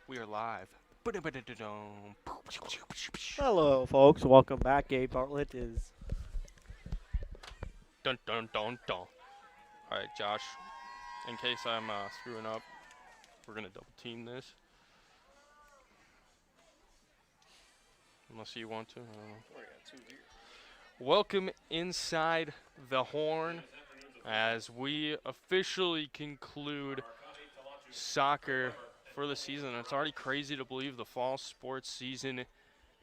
We are live. Hello, folks. Welcome back. Gabe Bartlett is. Dun dun dun dun. Alright, Josh, in case I'm screwing up, we're going to double team this. Unless you want to. I don't know. Welcome inside the horn as we officially conclude soccer for the season. It's already crazy to believe the fall sports season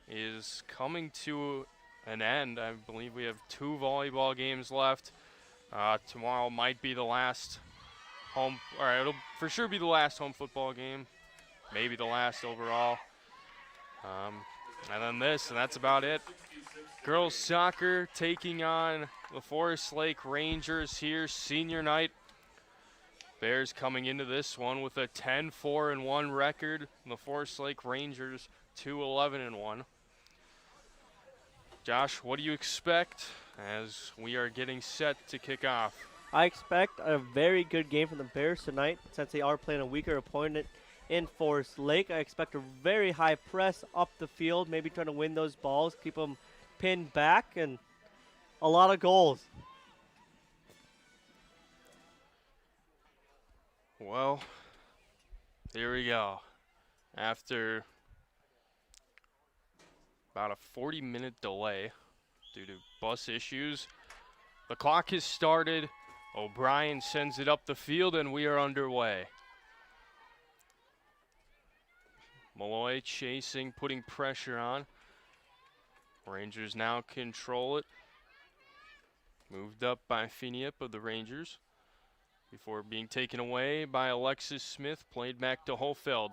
is coming to an end. I believe we have 2 volleyball games left. Tomorrow might be the last home, or it'll for sure be the last home football game, maybe the last overall. Um, and then this, and that's about it. Girls soccer taking on the Forest Lake Rangers here, senior night. Bears coming into this one with a 10-4-1 record. The Forest Lake Rangers 2-11-1. Josh, what do you expect as we are getting set to kick off? I expect a very good game from the Bears tonight since they are playing a weaker opponent in Forest Lake. I expect a very high press up the field, maybe trying to win those balls, keep them pinned back, and a lot of goals. Well, here we go. After about a 40-minute delay due to bus issues, the clock has started. O'Brien sends it up the field, and we are underway. Malloy chasing, putting pressure on. Rangers now control it. Moved up by Finiup of the Rangers before being taken away by Alexis Smith, played back to Holfeld.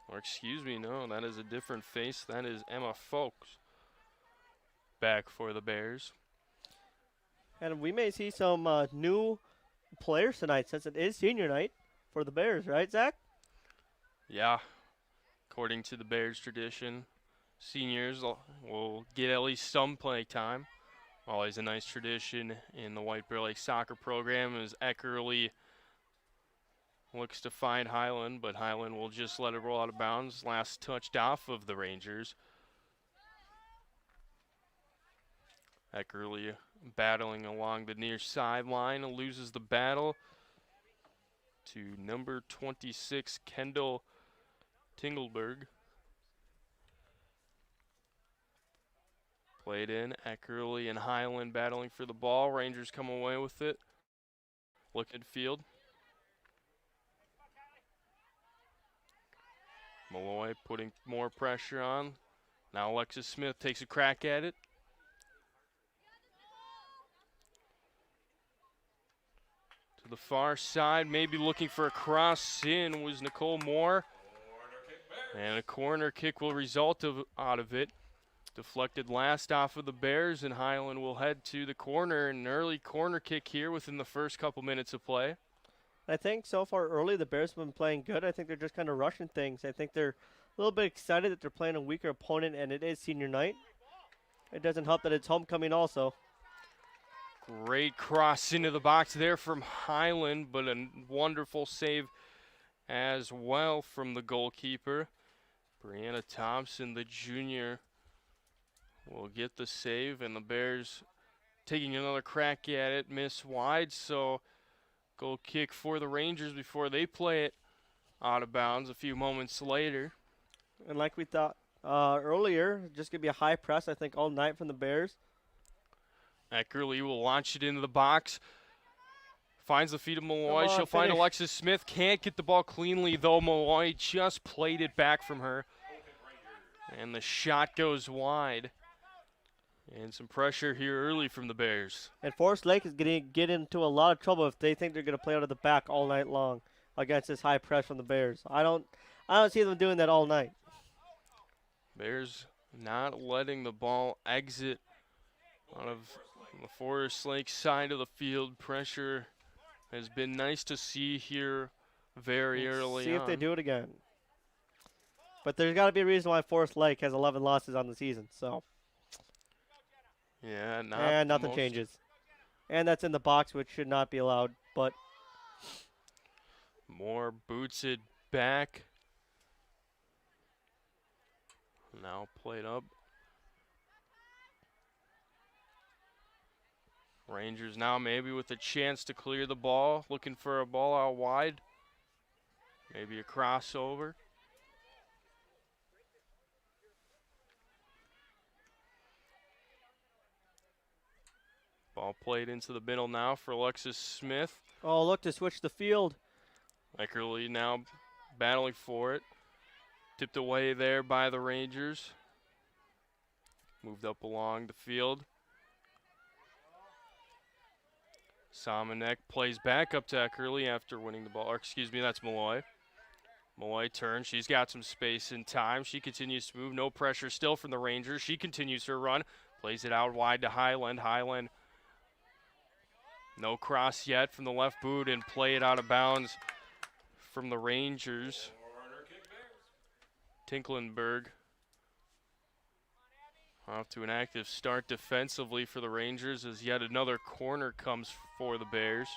Or excuse me, no, that is a different face. That is Emma Folks back for the Bears. And we may see some new players tonight since it is senior night for the Bears, right, Zach? Yeah, according to the Bears tradition, seniors will get at least some play time. Always a nice tradition in the White Bear Lake soccer program as Eckerly looks to find Highland, but Highland will just let it roll out of bounds. Last touched off of the Rangers. Eckerly battling along the near sideline, loses the battle to number 26, Kendall Tingleberg. Played in, Eckerly and Highland battling for the ball. Rangers come away with it. Look at field. Malloy putting more pressure on. Now Alexis Smith takes a crack at it. To the far side, maybe looking for a cross in was Nicole Moore. And a corner kick will result out of it. Deflected last off of the Bears, and Highland will head to the corner. An early corner kick here within the first couple minutes of play. I think so far early the Bears have been playing good. I think they're just kind of rushing things. I think they're a little bit excited that they're playing a weaker opponent, and it is senior night. It doesn't help that it's homecoming also. Great cross into the box there from Highland, but a wonderful save as well from the goalkeeper. Brianna Thompson, the junior, will get the save, and the Bears taking another crack at it, miss wide, so goal kick for the Rangers before they play it out of bounds a few moments later. And like we thought earlier, just going to be a high press, I think, all night from the Bears. Eckerly will launch it into the box. Finds the feet of Malloy. She'll find Alexis Smith. Can't get the ball cleanly, though. Malloy just played it back from her. And the shot goes wide. And some pressure here early from the Bears. And Forest Lake is going to get into a lot of trouble if they think they're going to play out of the back all night long against this high press from the Bears. I don't see them doing that all night. Bears not letting the ball exit out of the Forest Lake side of the field. Pressure has been nice to see here very early See if on. they do it again. But there's got to be a reason why Forest Lake has 11 losses on the season. So. Yeah, and nothing changes. And that's in the box, which should not be allowed. But more boots it back. Now played up. Rangers now maybe with a chance to clear the ball, looking for a ball out wide. Maybe a crossover. Ball played into the middle now for Alexis Smith. Oh, look to switch the field. Eckerly now battling for it. Tipped away there by the Rangers. Moved up along the field. Somanek plays back up to Eckerly after winning the ball. Or excuse me, that's Malloy. Malloy turns. She's got some space and time. She continues to move. No pressure still from the Rangers. She continues her run. Plays it out wide to Highland. Highland. No cross yet from the left boot and play it out of bounds from the Rangers. Tinklenberg off to an active start defensively for the Rangers as yet another corner comes for the Bears.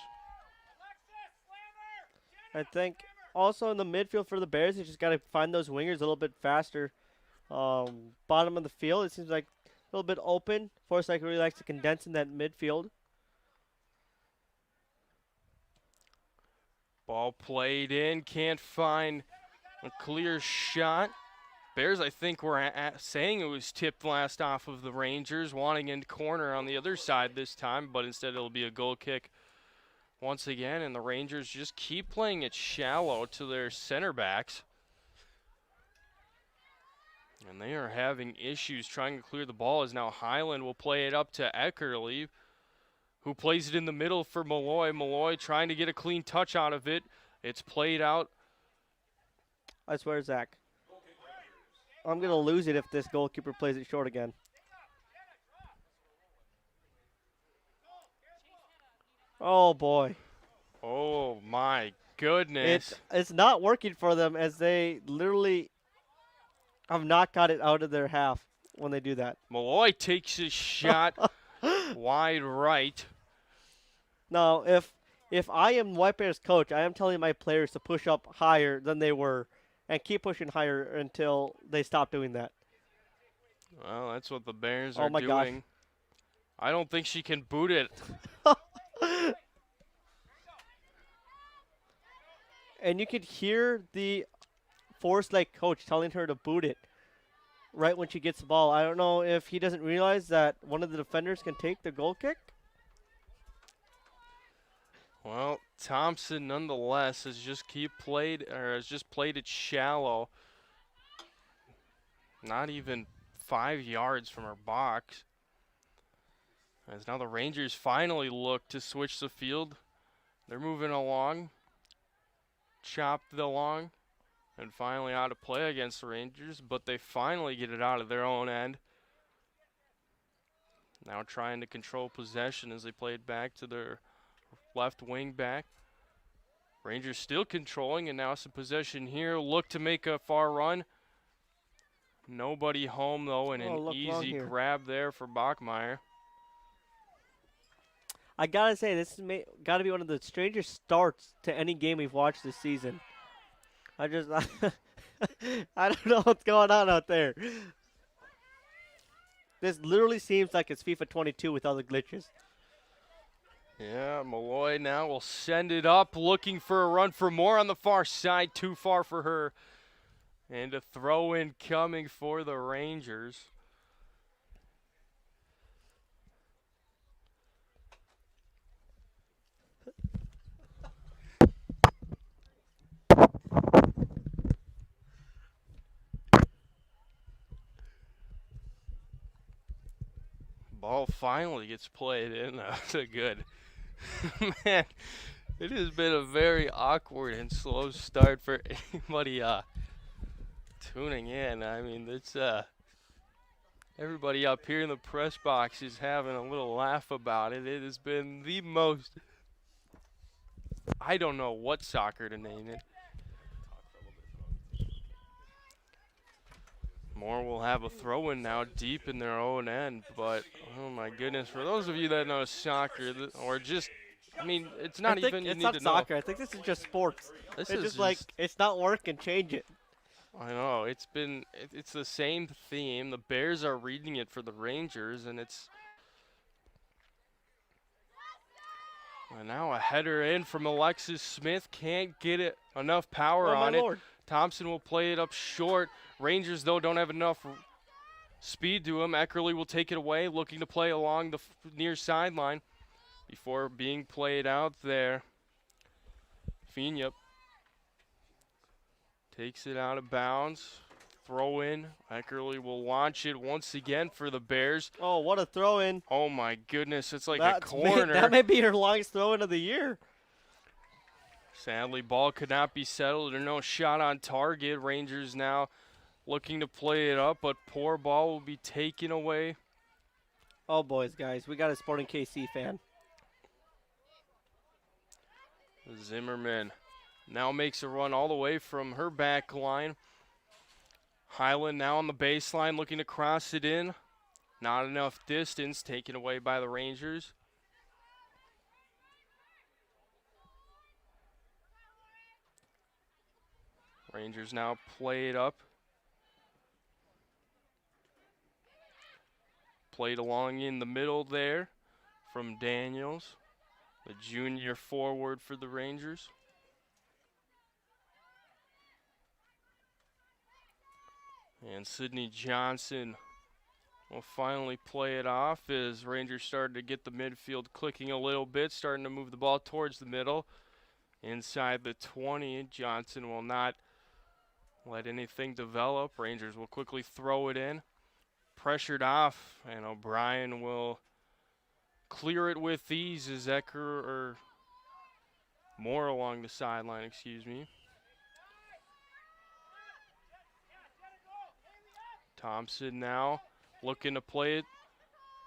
I think also in the midfield for the Bears, they just got to find those wingers a little bit faster. Bottom of the field, it seems like a little bit open. Forsyth really likes to condense in that midfield. Ball played in, can't find a clear shot. Bears, I think, were saying it was tipped last off of the Rangers, wanting in corner on the other side this time, but instead it'll be a goal kick once again, and the Rangers just keep playing it shallow to their center backs. And they are having issues trying to clear the ball as now Highland will play it up to Eckerly, who plays it in the middle for Malloy. Malloy trying to get a clean touch out of it. It's played out. I swear, Zach, I'm going to lose it if this goalkeeper plays it short again. Oh, boy. Oh, my goodness. It's not working for them as they literally have not got it out of their half when they do that. Malloy takes his shot wide right. Now, if I am White Bears coach, I am telling my players to push up higher than they were and keep pushing higher until they stop doing that. Well, that's what the Bears are my doing. gosh. I don't think she can boot it. And you could hear the Forest Lake coach telling her to boot it right when she gets the ball. I don't know if he doesn't realize that one of the defenders can take the goal kick. Well, Thompson nonetheless has just played it shallow. Not even 5 yards from her box. As now the Rangers finally look to switch the field. They're moving along. Chopped along. And finally out of play against the Rangers. But they finally get it out of their own end. Now trying to control possession as they play it back to their left wing back. Rangers still controlling and now some possession here. Look to make a far run. Nobody home though, and an easy grab there for Bachmeier. I gotta say, this is gotta be one of the strangest starts to any game we've watched this season. I don't know what's going on out there. This literally seems like it's FIFA 22 with all the glitches. Yeah, Malloy now will send it up, looking for a run for more on the far side. Too far for her. And a throw-in coming for the Rangers. Ball finally gets played in. That's a good. Man, it has been a very awkward and slow start for anybody tuning in. I mean, it's everybody up here in the press box is having a little laugh about it. It has been the most, I don't know what soccer to name it. Moore will have a throw-in now deep in their own end, but oh my goodness, for those of you that know soccer or just I mean, it's not even you it's need not to soccer. know. I think this is just sports. This It's is just like it's not working. Change it. I know it's the same theme. The Bears are reading it for the Rangers, and now a header in from Alexis Smith. Can't get it enough power Oh my on it. lord! Thompson will play it up short. Rangers, though, don't have enough speed to him. Eckerly will take it away, looking to play along the near sideline before being played out there. Finup takes it out of bounds. Throw in. Eckerly will launch it once again for the Bears. Oh, what a throw in! Oh my goodness, it's like a That's corner. that may be her longest throw in of the year. Sadly, ball could not be settled or no shot on target. Rangers now looking to play it up, but poor ball will be taken away. Oh boys, guys, we got a Sporting KC fan. Zimmerman now makes a run all the way from her back line. Highland now on the baseline looking to cross it in. Not enough distance, taken away by the Rangers. Rangers now play it up. Played along in the middle there from Daniels, the junior forward for the Rangers. And Sydney Johnson will finally play it off as Rangers started to get the midfield clicking a little bit, starting to move the ball towards the middle. Inside the 20, Johnson will not let anything develop. Rangers will quickly throw it in. Pressured off, and O'Brien will clear it with ease as Moore along the sideline, excuse me. Thompson now looking to play it.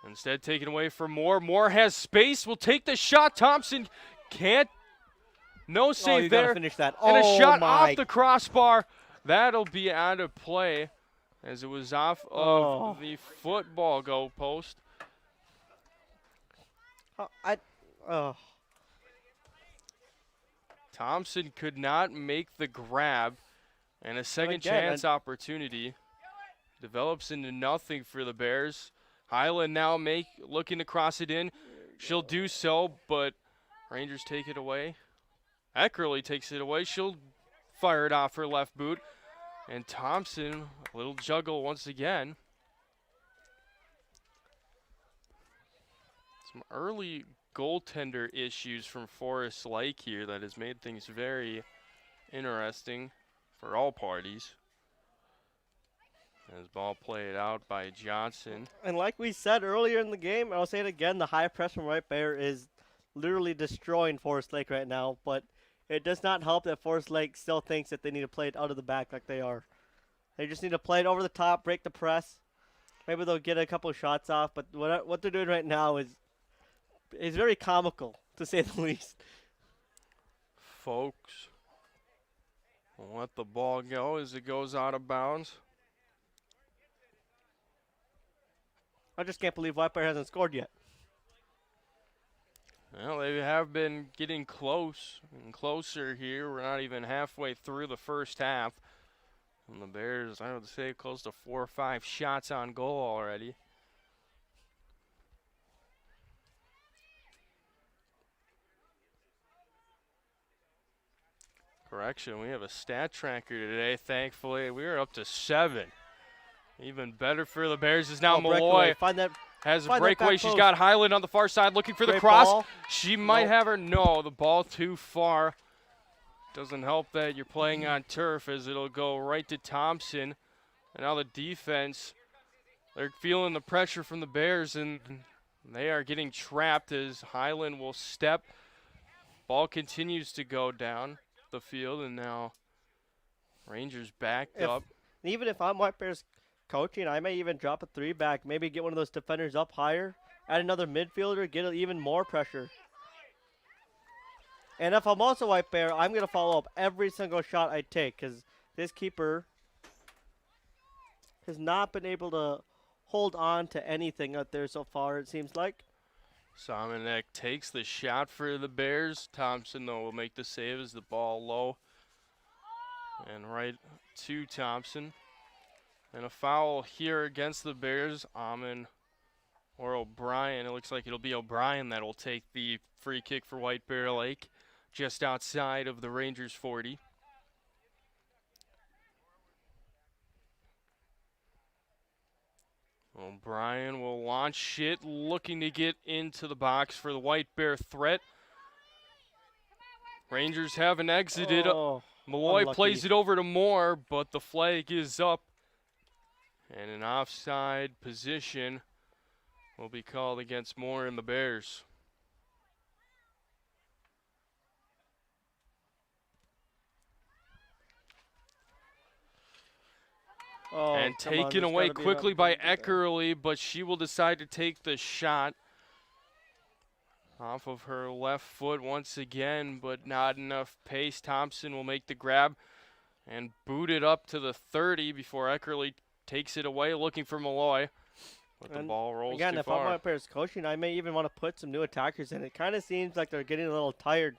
Instead taken away from Moore. Moore has space, will take the shot. Thompson can't. No save you there. gotta finish that. And a shot my. off the crossbar. That'll be out of play as it was off of the football goalpost. Thompson could not make the grab, and a second chance opportunity develops into nothing for the Bears. Highland now looking to cross it in. She'll do so, but Rangers take it away. Eckerly takes it away. She'll fire it off her left boot. And Thompson, a little juggle once again. Some early goaltender issues from Forest Lake here that has made things very interesting for all parties. As ball played out by Johnson. And like we said earlier in the game, I'll say it again, the high press from White Bear is literally destroying Forest Lake right now, but it does not help that Forest Lake still thinks that they need to play it out of the back like they are. They just need to play it over the top, break the press. Maybe they'll get a couple of shots off, but what they're doing right now is very comical, to say the least. Folks, let the ball go as it goes out of bounds. I just can't believe White Bear hasn't scored yet. Well, they have been getting close and closer here. We're not even halfway through the first half. And the Bears, I would say, close to 4 or 5 shots on goal already. Correction, we have a stat tracker today, thankfully. We are up to 7. Even better for the Bears is now Malloy. Has a breakaway. She's got Highland on the far side looking for the cross. Ball. She might have her. No, the ball too far. Doesn't help that you're playing on turf as it'll go right to Thompson. And now the defense, they're feeling the pressure from the Bears, and they are getting trapped as Highland will step. Ball continues to go down the field, and now Rangers backed up. Even if I'm White Bears coaching, I may even drop a 3 back, maybe get one of those defenders up higher, add another midfielder, get even more pressure. And if I'm also White Bear, I'm going to follow up every single shot I take because this keeper has not been able to hold on to anything out there so far, it seems like. Somonek takes the shot for the Bears. Thompson, though, will make the save as the ball low. And right to Thompson. And a foul here against the Bears. Amon or O'Brien. It looks like it'll be O'Brien that will take the free kick for White Bear Lake just outside of the Rangers 40. O'Brien will launch it, looking to get into the box for the White Bear threat. Rangers haven't exited. Oh, Malloy unlucky. plays it over to Moore, but the flag is up. And an offside position will be called against Moore and the Bears. Oh, And come on, taken there's away gotta be quickly another by goal there. Eckerly, but she will decide to take the shot off of her left foot once again, but not enough pace. Thompson will make the grab and boot it up to the 30 before Eckerly takes it away, looking for Malloy. But the And ball rolls Again, too if I'm far. White Bears coaching, I may even want to put some new attackers in. It kind of seems like they're getting a little tired.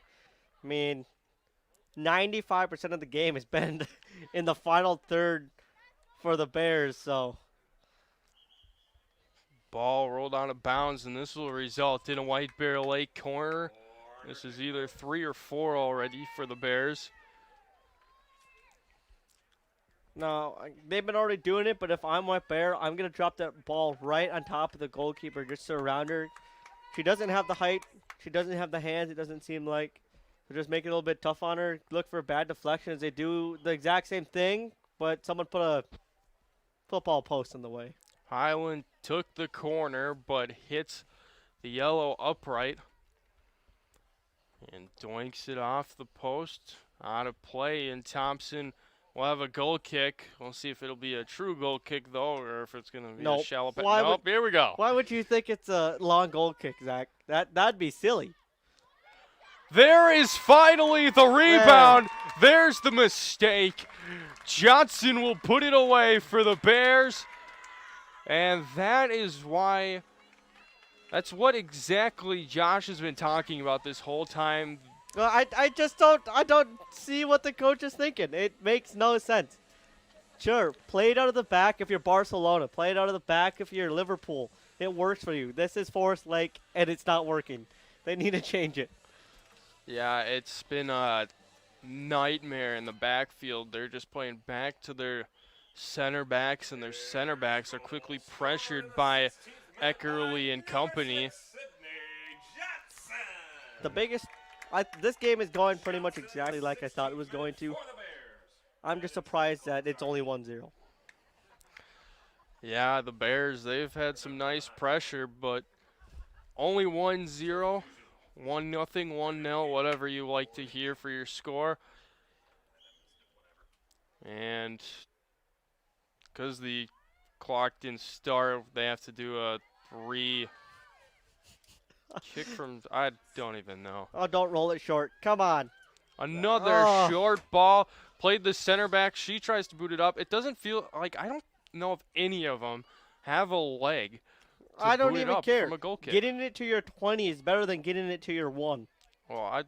I mean, 95% of the game has been in the final third for the Bears, so Ball rolled out of bounds, and this will result in a White Bear Lake corner. This is either 3 or 4 already for the Bears. no, they've been already doing it, but if I'm White Bear, I'm going to drop that ball right on top of the goalkeeper just to surround her. She doesn't have the height. She doesn't have the hands, it doesn't seem like. So just make it a little bit tough on her. Look for bad deflections. They do the exact same thing, but someone put a football post in the way. Highland took the corner, but hits the yellow upright. And doinks it off the post. Out of play, and Thompson will have a goal kick. We'll see if it'll be a true goal kick, though, or if it's going to be a Nope. shallow Why Nope, here we go. Why would you think it's a long goal kick, Zach? That'd be silly. There is finally the rebound. There's the mistake. Johnson will put it away for the Bears. And that is why, that's what exactly Josh has been talking about this whole time. Well, I don't see what the coach is thinking. It makes no sense. Sure, play it out of the back if you're Barcelona. Play it out of the back if you're Liverpool. It works for you. This is Forest Lake, and it's not working. They need to change it. Yeah, it's been a nightmare in the backfield. They're just playing back to their center backs, and their center backs are quickly pressured by Eckerly and company. The biggest, this game is going pretty much exactly like I thought it was going to. I'm just surprised that it's only 1-0. Yeah, the Bears, they've had some nice pressure, but only 1-0, 1-0, 1-0, whatever you like to hear for your score. And because the clock didn't start, they have to do a kick from, I don't even know. Oh, don't roll it short. Come on. Another short ball. Played the center back. She tries to boot it up. It doesn't feel like, I don't know if any of them have a leg to I don't boot it even up care. from a goal kick. Getting it to your 20 is better than getting it to your 1. Well,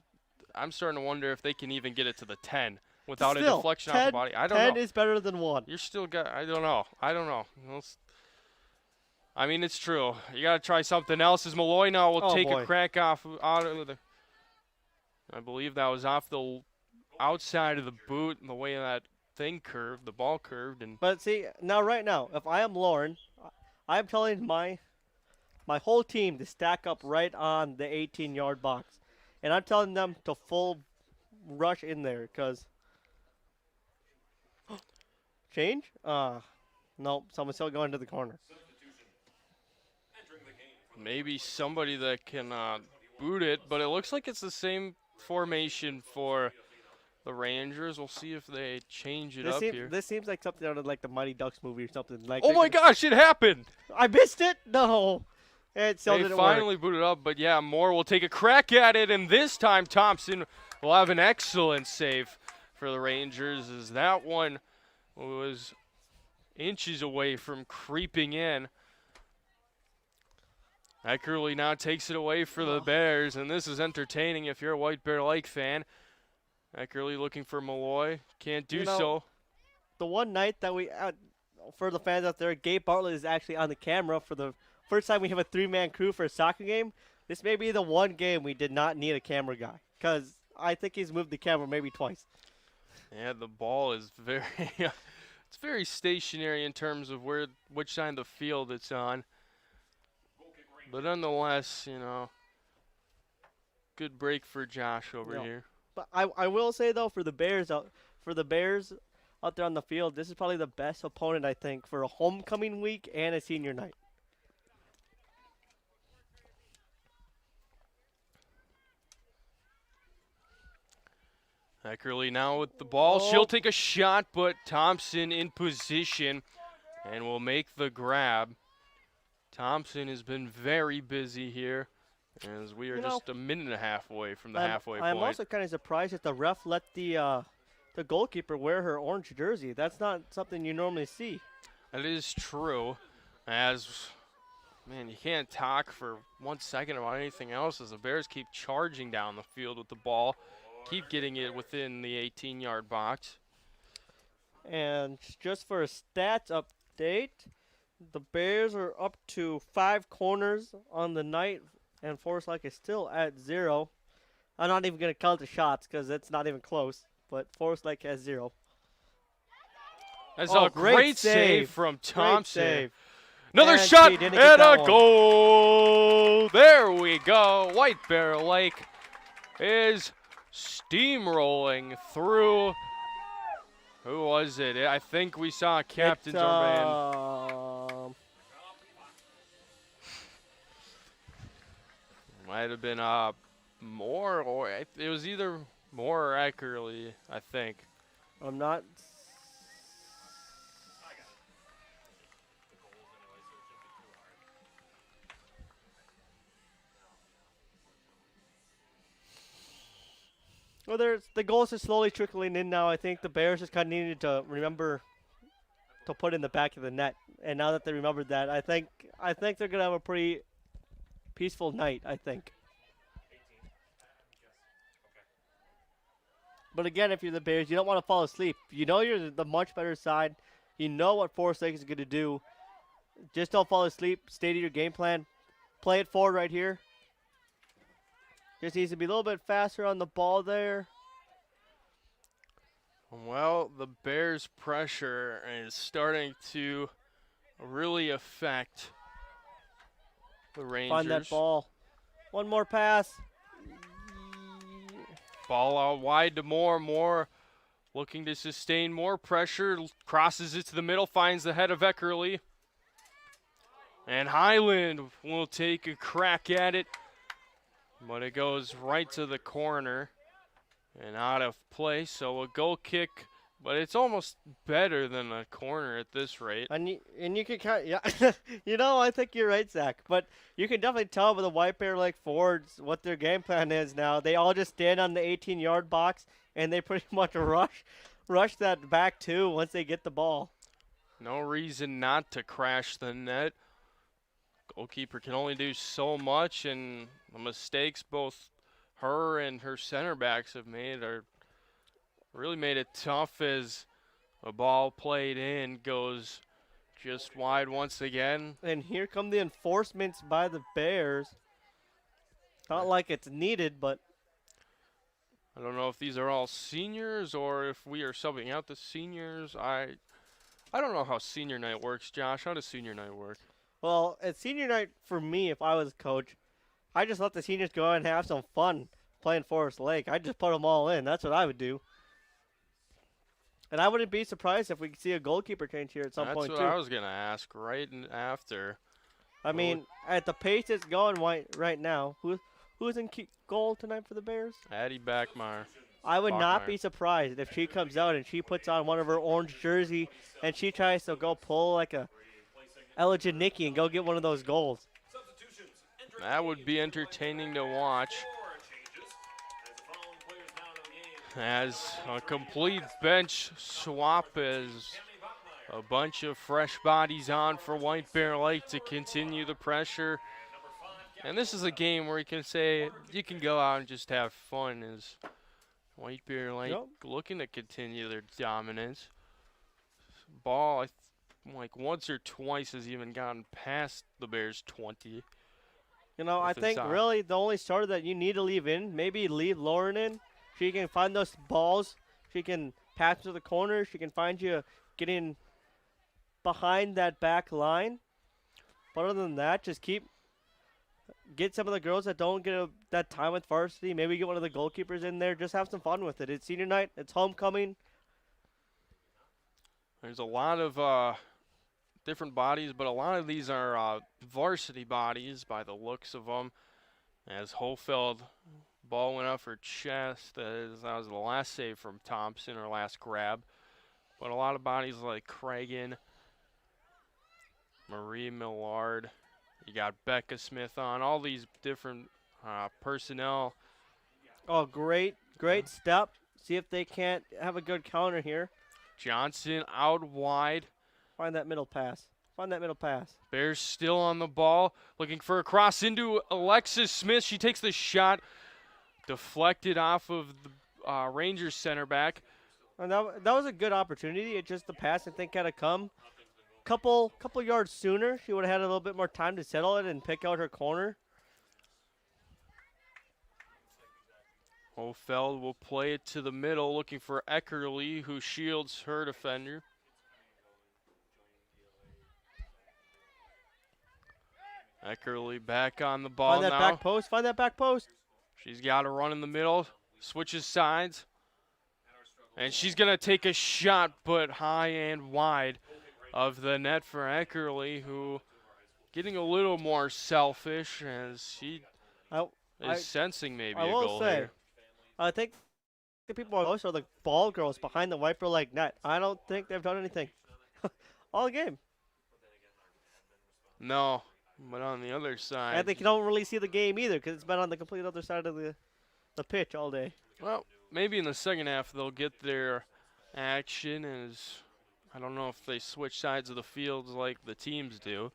I'm starting to wonder if they can even get it to the 10 without a Still, deflection 10, off the body. I don't 10 know. is better than 1. You're still got. I don't know. I mean, it's true. You got to try something else. As Malloy now will take boy. a crack off out of the. I believe that was off the outside of the boot, and the way that thing curved, the ball curved, and But see, right now, if I am Lauren, I'm telling my whole team to stack up right on the 18-yard box. And I'm telling them to full rush in there because change? Nope, someone's still going to the corner. maybe somebody that can boot it. But it looks like it's the same formation for the Rangers. We'll see if they change it up here. This seems like something out of like the Mighty Ducks movie or something. Like Oh my gosh, it happened! I missed it? No. It still They didn't finally work. booted up, but yeah, Moore will take a crack at it, and this time Thompson will have an excellent save for the Rangers, as that one was inches away from creeping in. Eckerly now takes it away for the Bears, and this is entertaining if you're a White Bear Lake fan. Eckerly looking for Malloy. Can't do so. The one night that for the fans out there, Gabe Bartlett is actually on the camera for the first time we have a three-man crew for a soccer game. This may be the one game we did not need a camera guy, because I think he's moved the camera maybe twice. Yeah, the ball is very it's very stationary in terms of which side of the field it's on. But nonetheless, you know, good break for Josh over here. But I will say though, for the Bears out there on the field, this is probably the best opponent I think for a homecoming week and a senior night. Eckerly now with the ball. She'll take a shot, but Thompson in position and will make the grab. Thompson has been very busy here, as we are just a minute and a half away from the halfway point. I'm also kind of surprised that the ref let the goalkeeper wear her orange jersey. That's not something you normally see. That is true. Man, you can't talk for 1 second about anything else as the Bears keep charging down the field with the ball. Keep getting it within the 18-yard box. And just for a stats update, the Bears are up to 5 corners on the night, and Forest Lake is still at 0. I'm not even going to count the shots because it's not even close, but Forest Lake has 0. That's a great save from Thompson. Great save. Another shot and a goal. There we go. White Bear Lake is steamrolling through. Who was it? I think we saw Captain's armband. Might have been Moore, or it was either Moore or Eckerly, I think. I'm not. Well, the goals are slowly trickling in now. I think the Bears just kind of needed to remember to put in the back of the net, and now that they remembered that, I think they're gonna have a pretty peaceful night. I think. But again, if you're the Bears, you don't want to fall asleep. You know you're the much better side. You know what Forest Lake is going to do. Just don't fall asleep. Stay to your game plan. Play it forward right here. Just needs to be a little bit faster on the ball there. Well, the Bears' pressure is starting to really affect the Rangers. Find that ball. One more pass. Ball out wide to Moore. Moore looking to sustain more pressure. Crosses it to the middle. Finds the head of Eckerly. And Highland will take a crack at it. But it goes right to the corner and out of play. So a goal kick, but it's almost better than a corner at this rate. And you can kind of, yeah, you know, I think you're right, Zach. But you can definitely tell by the White Bear Lake forwards what their game plan is now. They all just stand on the 18-yard box and they pretty much rush that back two once they get the ball. No reason not to crash the net. Goalkeeper can only do so much, and the mistakes both her and her center backs have made are really made it tough as a ball played in goes just wide once again. And here come the enforcements by the Bears. Not like it's needed, but I don't know if these are all seniors or if we are subbing out the seniors. I don't know how senior night works, Josh. How does senior night work? Well, at senior night, for me, if I was a coach, I just let the seniors go and have some fun playing Forest Lake. I'd just put them all in. That's what I would do. And I wouldn't be surprised if we could see a goalkeeper change here at some point, too. That's what I was going to ask right after. I mean, at the pace it's going right now, who's in goal tonight for the Bears? Addie Backmeyer. I would not be surprised if she comes out and she puts on one of her orange jersey and she tries to go pull like a Ella Janicki and go get one of those goals. That would be entertaining to watch. As a complete bench swap as a bunch of fresh bodies on for White Bear Lake to continue the pressure. And this is a game where you can say you can go out and just have fun as White Bear Lake looking to continue their dominance. Ball, like once or twice has even gotten past the Bears 20. You know, I think really the only starter that you need to leave in, maybe leave Lauren in. She can find those balls. She can pass to the corner. She can find you getting behind that back line. But other than that, just get some of the girls that don't get that time with varsity. Maybe get one of the goalkeepers in there. Just have some fun with it. It's senior night. It's homecoming. There's a lot of different bodies, but a lot of these are varsity bodies by the looks of them. As Hofeld, ball went off her chest. That was the last save from Thompson, her last grab. But a lot of bodies like Cragen, Marie Millard. You got Becca Smith on. All these different personnel. Oh, great step. See if they can't have a good counter here. Johnson out wide. Find that middle pass. Bears still on the ball, looking for a cross into Alexis Smith. She takes the shot, deflected off of the Rangers center back. And that was a good opportunity. It just the pass I think had to come couple yards sooner. She would have had a little bit more time to settle it and pick out her corner. Hofeld will play it to the middle, looking for Eckerly, who shields her defender. Eckerly back on the ball now. Find that back post. She's got to run in the middle, switches sides. And she's going to take a shot, but high and wide of the net for Eckerly, who getting a little more selfish as she is sensing maybe a goal here. I think the people are the ball girls behind the White Bear Lake net. I don't think they've done anything all game. No. But on the other side, and they don't really see the game either because it's been on the complete other side of the pitch all day. Well, maybe in the second half they'll get their action as I don't know if they switch sides of the fields like the teams do.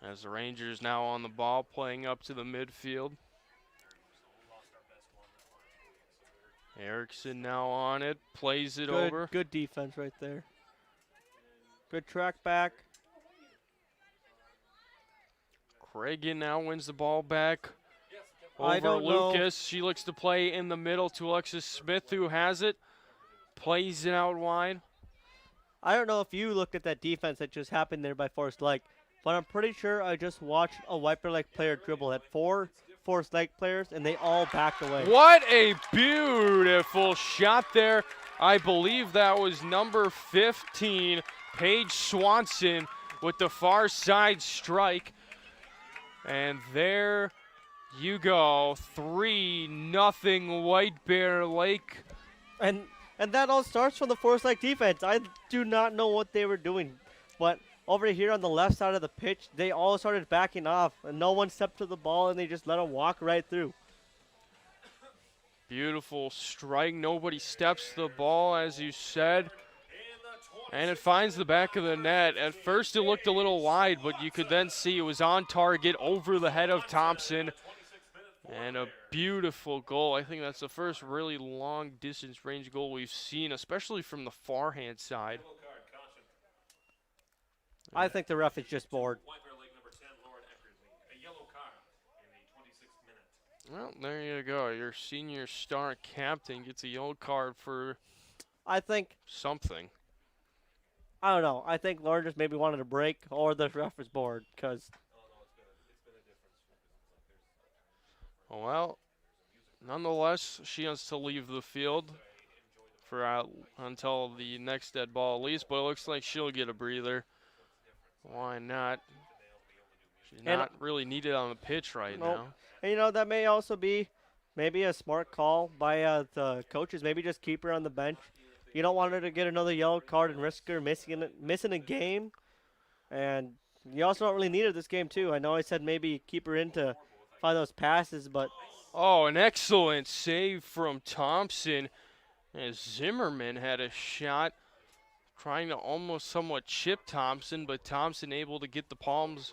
As the Rangers now on the ball playing up to the midfield. Erickson now on it, plays it over. Good defense right there. Good track back. Cragen now wins the ball back over Lucas. She looks to play in the middle to Alexis Smith, who has it. Plays it out wide. I don't know if you looked at that defense that just happened there by Forest Lake, but I'm pretty sure I just watched a White Bear Lake player dribble at 4 Forest Lake players, and they all backed away. What a beautiful shot there. I believe that was number 15, Paige Swanson, with the far side strike. And there you go, 3-0 White Bear Lake. And that all starts from the Forest Lake defense. I do not know what they were doing. But over here on the left side of the pitch, they all started backing off. And no one stepped to the ball, and they just let them walk right through. Beautiful strike. Nobody steps to the ball, as you said. And it finds the back of the net. At first it looked a little wide, but you could then see it was on target over the head of Thompson. And a beautiful goal. I think that's the first really long distance range goal we've seen, especially from the far hand side. I think the ref is just bored. Well, there you go. Your senior star captain gets a yellow card for something. I don't know. I think Lauren just maybe wanted a break, or the ref is bored. Well, nonetheless, she has to leave the field for until the next dead ball at least, but it looks like she'll get a breather. Why not? She's not really needed on the pitch right now. And, that may also be maybe a smart call by the coaches. Maybe just keep her on the bench. You don't want her to get another yellow card and risk her missing a game. And you also don't really need her this game, too. I know I said maybe keep her in to find those passes, but... Oh, an excellent save from Thompson. As Zimmerman had a shot trying to almost somewhat chip Thompson, but Thompson able to get the palms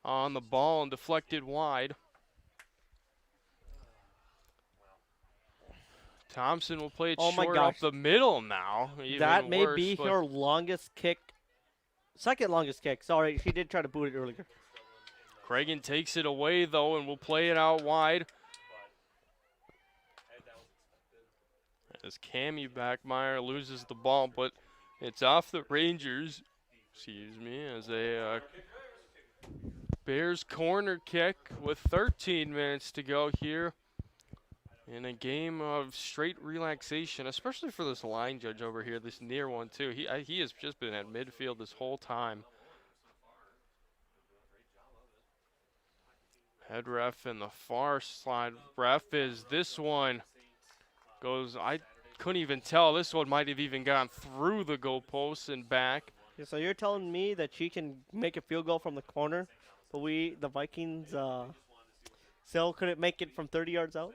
on the ball and deflected wide. Thompson will play it Oh my short up gosh. the middle now. Even That may worse, be but her longest kick. Second longest kick. Sorry, she did try to boot it earlier. Cragen takes it away, though, and will play it out wide. As Cammie Backmeyer loses the ball, but it's off the Rangers. Excuse me, as a Bears corner kick with 13 minutes to go here in a game of straight relaxation, especially for this line judge over here, this near one too. He has just been at midfield this whole time. Head ref in the far side ref is this one. Goes, I couldn't even tell. This one might have even gone through the goalposts and back. Yeah, so you're telling me that she can make a field goal from the corner, but the Vikings, still couldn't make it from 30 yards out?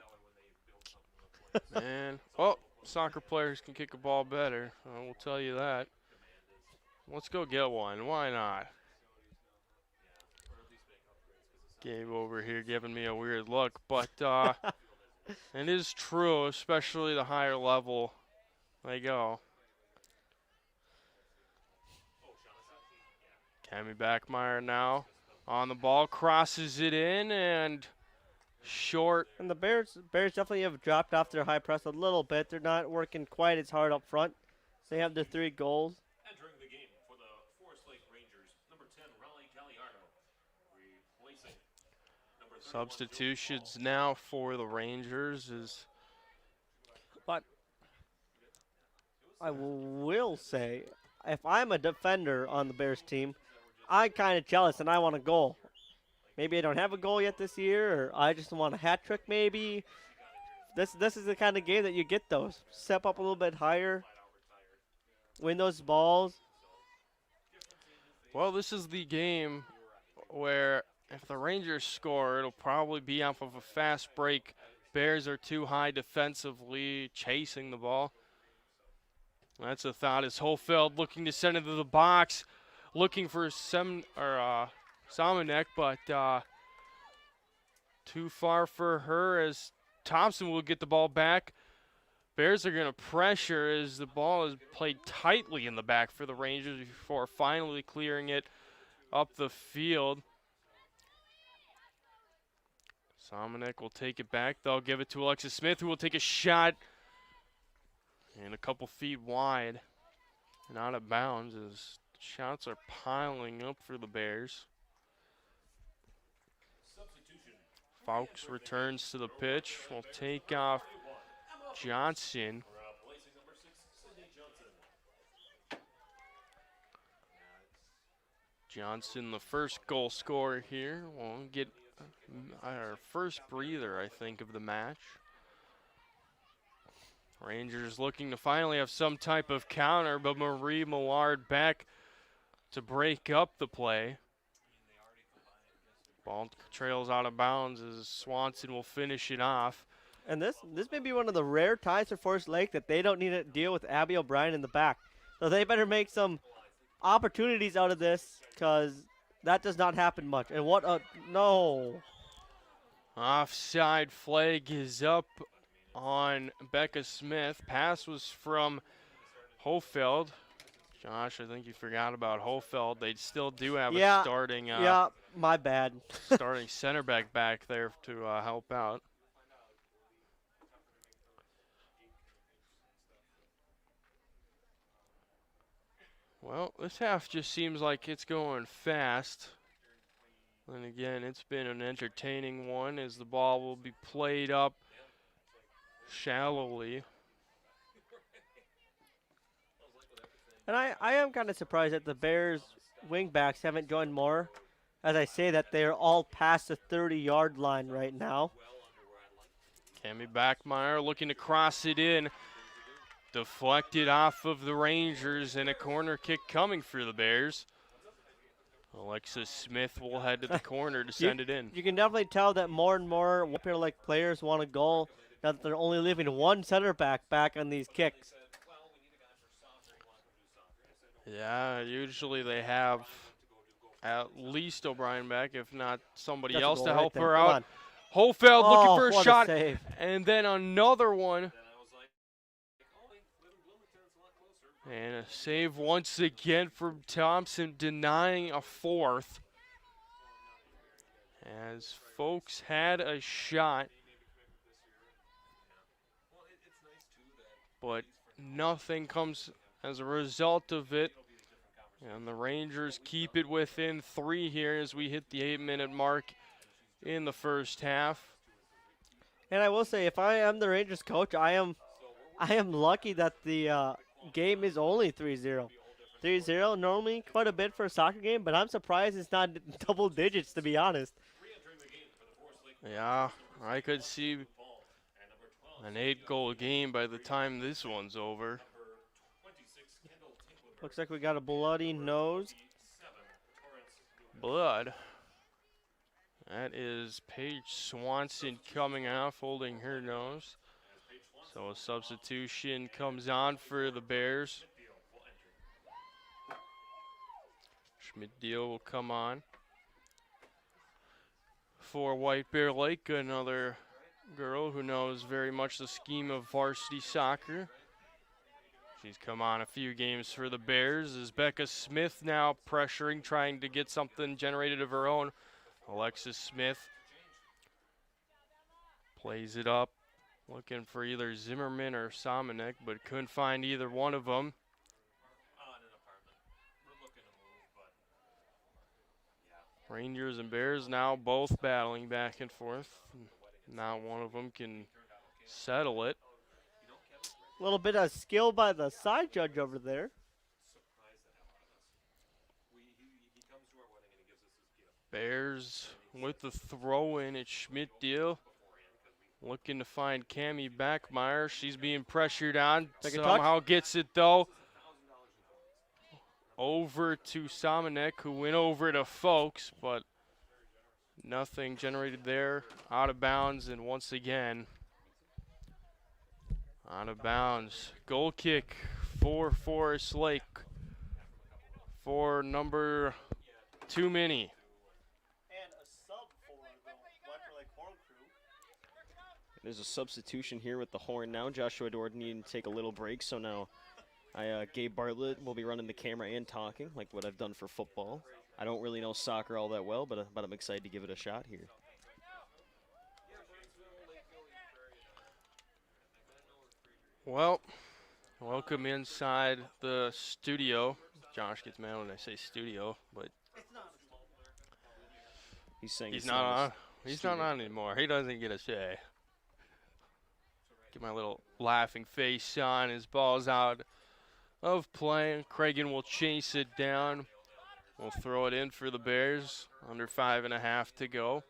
Man, well, soccer players can kick a ball better. I will tell you that. Let's go get one. Why not? Gabe over here giving me a weird look, but it is true, especially the higher level they go. Cammie Backmeyer now on the ball, crosses it in and short. And the Bears definitely have dropped off their high press a little bit. They're not working quite as hard up front. They have their 3 goals. Entering the game for the Forest Lake Rangers, number 10, Raleigh Galliardo, replacing number 31, Substitutions now for the Rangers is But I will say, if I'm a defender on the Bears team, I'm kind of jealous and I want a goal. Maybe I don't have a goal yet this year, or I just want a hat trick maybe. This is the kind of game that you get those. Step up a little bit higher, win those balls. well, this is the game where if the Rangers score, it'll probably be off of a fast break. Bears are too high defensively, chasing the ball. That's a thought as Hofeld looking to send it to the box, looking for Samanek, but too far for her as Thompson will get the ball back. Bears are going to pressure as the ball is played tightly in the back for the Rangers before finally clearing it up the field. Samanek will take it back. They'll give it to Alexis Smith, who will take a shot and a couple feet wide and out of bounds as shots are piling up for the Bears. Fawkes returns to the pitch. Will take off Johnson. replacing number 6, Sydney Johnson. Johnson, the first goal scorer here, will get our first breather, I think, of the match. Rangers looking to finally have some type of counter, but Marie Millard back to break up the play. Ball trails out of bounds as Swanson will finish it off. And this may be one of the rare ties for Forest Lake that they don't need to deal with Abby O'Brien in the back. So they better make some opportunities out of this, because that does not happen much. And what a no. Offside flag is up on Becca Smith. Pass was from Hofeld. Josh, I think you forgot about Hofeld. They still do have a starting yeah, my bad. starting center back there to help out. Well, this half just seems like it's going fast. And again, it's been an entertaining one as the ball will be played up shallowly. And I am kind of surprised that the Bears wingbacks haven't joined more. As I say that, they are all past the 30-yard line right now. Cammie Backmeyer looking to cross it in. Deflected off of the Rangers, and a corner kick coming for the Bears. Alexis Smith will head to the corner to send it in. You can definitely tell that more and more Whipper like players want a goal, that they're only leaving one center back on these kicks. Yeah, usually they have at least O'Brien back, if not somebody That's a else goal to right help there. her Come out. on. Hofeld looking for a what shot, save. and then another one. And a save once again from Thompson, denying a fourth. As folks had a shot, but nothing comes as a result of it. And the Rangers keep it within 3 here as we hit the 8-minute mark in the first half. And I will say, if I am the Rangers coach, I am lucky that the game is only 3-0. 3-0, normally quite a bit for a soccer game, but I'm surprised it's not double digits, to be honest. Yeah, I could see an 8-goal game by the time this one's over. Looks like we got a bloody nose. Blood. That is Paige Swanson coming off, holding her nose. So a substitution comes on for the Bears. Schmidt-Deal will come on. For White Bear Lake, another girl who knows very much the scheme of varsity soccer. She's come on a few games for the Bears. Is Becca Smith now pressuring, trying to get something generated of her own. Alexis Smith plays it up, looking for either Zimmerman or Somanek, but couldn't find either one of them. Rangers and Bears now both battling back and forth. Not one of them can settle it. A little bit of skill by the side judge over there. Bears with the throw in at Schmidt-Deal. Looking to find Cammie Backmeyer. She's being pressured on. Somehow gets it though. Over to Somanek, who went over to Folks, but nothing generated there. Out of bounds, and once again, out of bounds. Goal kick for Forest Lake for number 2 Mini. And a sub for the White Bear Lake Horn crew. There's a substitution here with the Horn now. Joshua Dorden needing to take a little break, so now Gabe Bartlett will be running the camera and talking, like what I've done for football. I don't really know soccer all that well, but I'm excited to give it a shot here. Well, welcome inside the studio. Josh gets mad when I say studio, but He's saying he's it's not on. his He's studio. not on anymore. He doesn't get a say. Get my little laughing face on. His ball's out of play. Cragen will chase it down. We'll throw it in for the Bears. Under 5.5 to go.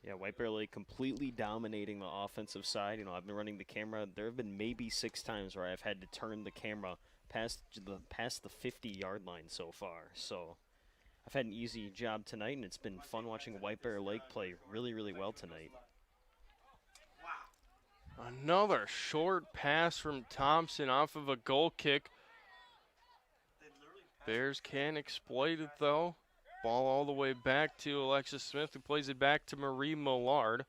Yeah, White Bear Lake completely dominating the offensive side. You know, I've been running the camera. There have been maybe 6 times where I've had to turn the camera past the 50-yard line so far. So I've had an easy job tonight, and it's been fun watching White Bear Lake play really, really well tonight. Another short pass from Thompson off of a goal kick. Bears can exploit it though. Ball all the way back to Alexis Smith, who plays it back to Marie Millard.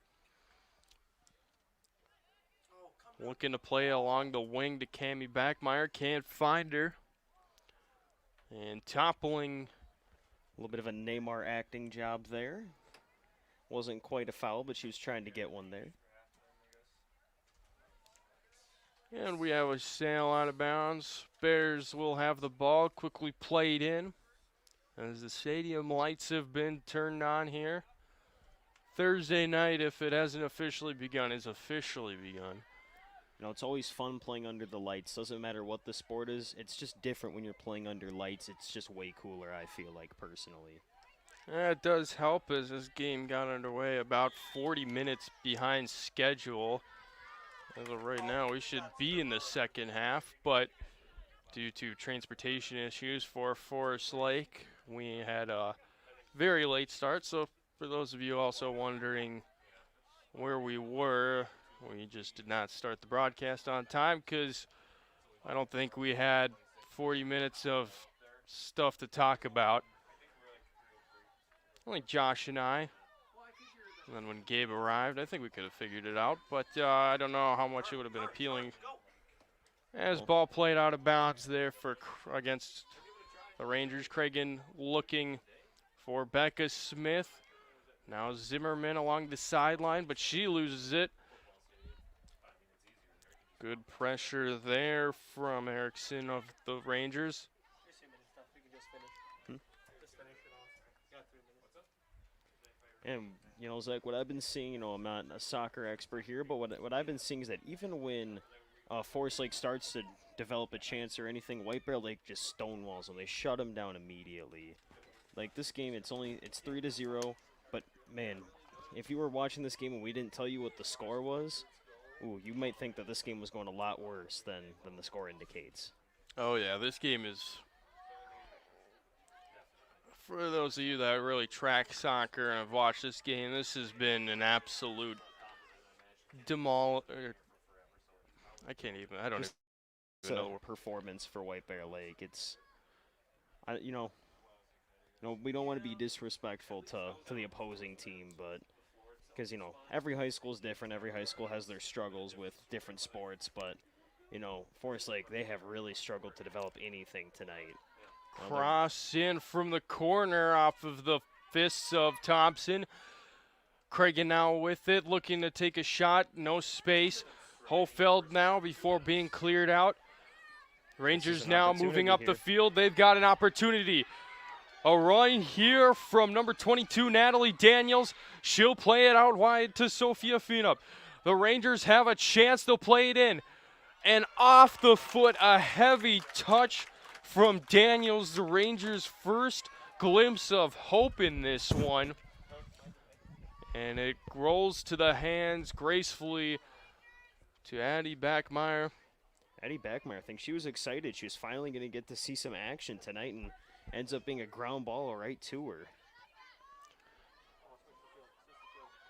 Looking to play along the wing to Cammie Backmeyer. Can't find her. And toppling. A little bit of a Neymar acting job there. Wasn't quite a foul, but she was trying to get one there. And we have a sail out of bounds. Bears will have the ball quickly played in as the stadium lights have been turned on here. Thursday night, if it hasn't officially begun, is officially begun. You know, it's always fun playing under the lights. Doesn't matter what the sport is. It's just different when you're playing under lights. It's just way cooler, I feel like, personally. Yeah, it does help as this game got underway about 40 minutes behind schedule. As of right now, we should be in the second half, but due to transportation issues for Forest Lake, we had a very late start. So for those of you also wondering where we were, we just did not start the broadcast on time because I don't think we had 40 minutes of stuff to talk about. Only Josh and I. And then when Gabe arrived, I think we could have figured it out, but I don't know how much it would have been appealing. As ball played out of bounds there for against the Rangers. Cragen looking for Becca Smith. Now Zimmerman along the sideline, but she loses it. Good pressure there from Erickson of the Rangers. And, you know, Zach, what I've been seeing, you know, I'm not a soccer expert here, but what I've been seeing is that even when Forest Lake starts to develop a chance or anything, White Bear Lake just stonewalls them. They shut them down immediately. Like, this game, it's 3-0, but, man, if you were watching this game and we didn't tell you what the score was, ooh, you might think that this game was going a lot worse than the score indicates. Oh, yeah, this game is, for those of you that really track soccer and have watched this game, this has been an absolute I don't even know. Performance for White Bear Lake. It's, you know, we don't want to be disrespectful to the opposing team, but because, you know, every high school is different. Every high school has their struggles with different sports, but, you know, Forest Lake, they have really struggled to develop anything tonight. Cross in from the corner off of the fists of Thompson. Cragen now with it, looking to take a shot. No space. Hofeld now before being cleared out. Rangers now moving up the field. They've got an opportunity. A run here from number 22, Natalie Daniels. She'll play it out wide to Sophia Feenup. The Rangers have a chance. They'll play it in. And off the foot, a heavy touch from Daniels. The Rangers' first glimpse of hope in this one. And it rolls to the hands gracefully to Addie Backmeyer. Addie Backmeyer, I think she was excited. She was finally going to get to see some action tonight, and ends up being a ground ball right to her.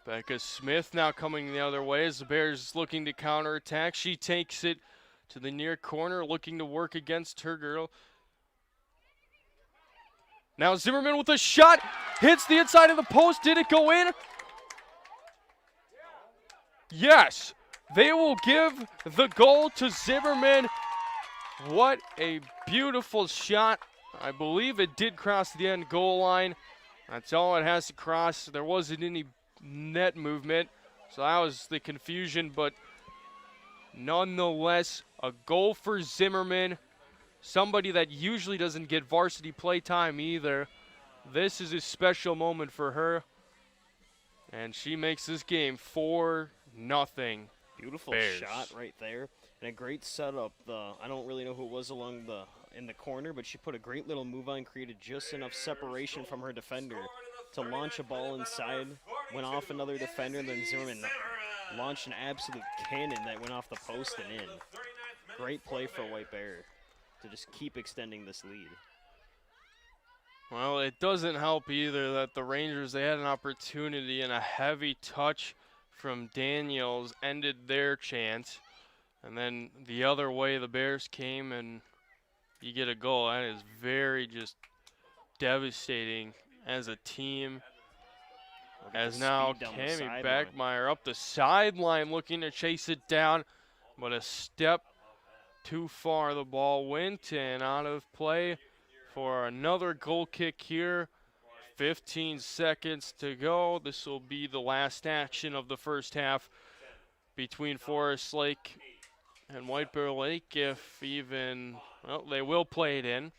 Becca Smith now coming the other way as the Bears looking to counterattack. She takes it to the near corner, looking to work against her girl. Now Zimmerman with a shot, hits the inside of the post. Did it go in? Yes, they will give the goal to Zimmerman. What a beautiful shot. I believe it did cross the end goal line. That's all it has to cross. There wasn't any net movement, so that was the confusion, but nonetheless, a goal for Zimmerman, somebody that usually doesn't get varsity play time either. This is a special moment for her, and she makes this game 4-0. Beautiful Bears. shot right there, and a great setup. I don't really know who it was in the corner, but she put a great little move on, created just enough separation from her defender to launch a ball inside, went off another defender, and then Zimmerman launched an absolute cannon that went off the post and in. Great play for White Bear to just keep extending this lead. Well, it doesn't help either that the Rangers, they had an opportunity, and a heavy touch from Daniels ended their chance. And then the other way, the Bears came and you get a goal. That is very just devastating as a team. As now Cammie Backmeyer up the sideline looking to chase it down, but a step too far. The ball went and out of play for another goal kick here. 15 seconds to go. This will be the last action of the first half between Forest Lake and White Bear Lake, if even, well, they will play it in.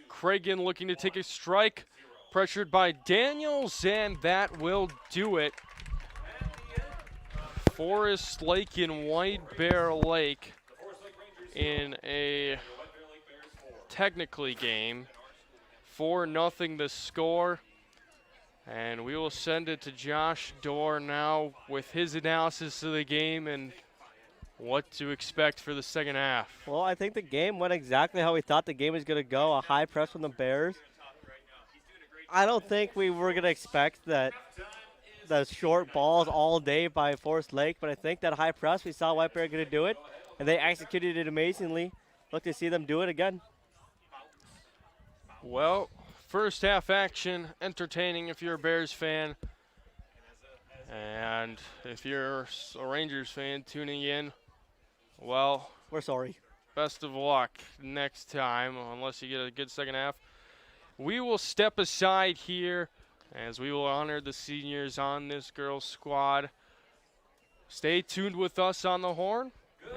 Cragen looking to take a strike, pressured by Daniels, and that will do it. Forest Lake and White Bear Lake in a technically game. 4-0 the score. And we will send it to Josh Dorr now with his analysis of the game and what to expect for the second half. Well, I think the game went exactly how we thought the game was going to go. A high press from the Bears. I don't think we were going to expect that the short balls all day by Forest Lake, but I think that high press, we saw White Bear going to do it, and they executed it amazingly. Look to see them do it again. Well, first half action, entertaining if you're a Bears fan. And if you're a Rangers fan tuning in, well, We're sorry. Best of luck next time, unless you get a good second half. We will step aside here as we will honor the seniors on this girls' squad. Stay tuned with us on the Horn,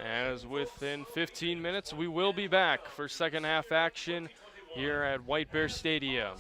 as within 15 minutes we will be back for second half action here at White Bear Stadium.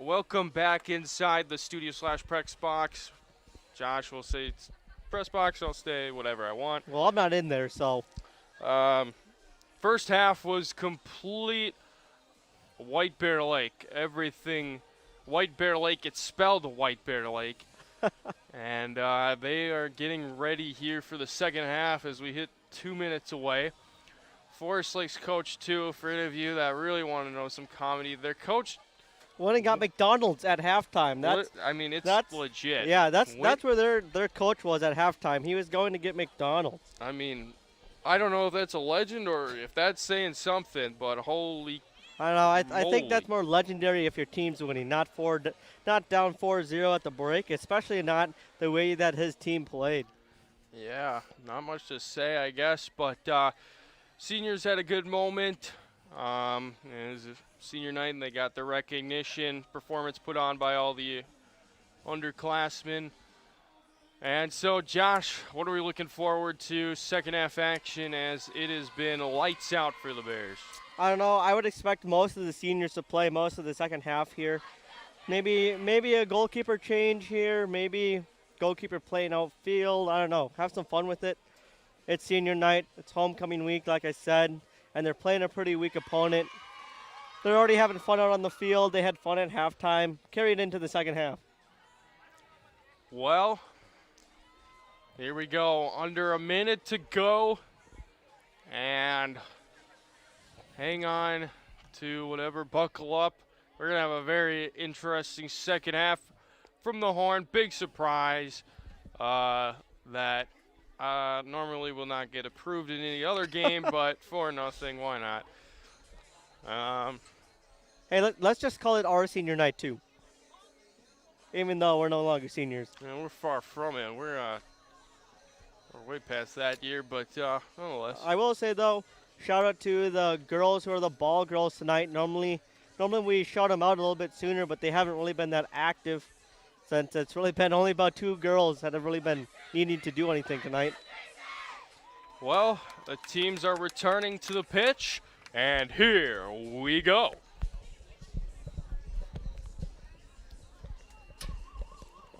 welcome back inside the studio / press box. Josh will say it's press box. I'll stay whatever I want. Well, I'm not in there, so. First half was complete White Bear Lake. Everything White Bear Lake. It's spelled White Bear Lake. And they are getting ready here for the second half as we hit 2 minutes away. Forest Lake's coach, too, for any of you that really want to know some comedy, their coach. Went and got McDonald's at halftime. That's legit. Yeah, that's where their coach was at halftime. He was going to get McDonald's. I mean, I don't know if that's a legend or if that's saying something, but holy. I don't know. I think that's more legendary if your team's winning, not down 4-0 at the break, especially not the way that his team played. Yeah, not much to say, I guess, but seniors had a good moment. It was a senior night, and they got the recognition performance put on by all the underclassmen. And so, Josh, what are we looking forward to second half action as it has been lights out for the Bears? I don't know. I would expect most of the seniors to play most of the second half here. Maybe a goalkeeper change here. Maybe goalkeeper playing outfield. I don't know. Have some fun with it. It's senior night. It's homecoming week, like I said, and they're playing a pretty weak opponent. They're already having fun out on the field. They had fun at halftime. Carry it into the second half. Well, here we go. Under a minute to go. And hang on to whatever. Buckle up. We're going to have a very interesting second half from the Horn. Big surprise that normally will not get approved in any other game, but 4-0, why not? Hey, let's just call it our senior night, too. Even though we're no longer seniors. Yeah, we're far from it. We're way past that year, but nonetheless. I will say, though, shout out to the girls who are the ball girls tonight. Normally we shout them out a little bit sooner, but they haven't really been that active since it's really been only about 2 girls that have really been needing to do anything tonight. Well, the teams are returning to the pitch, and here we go.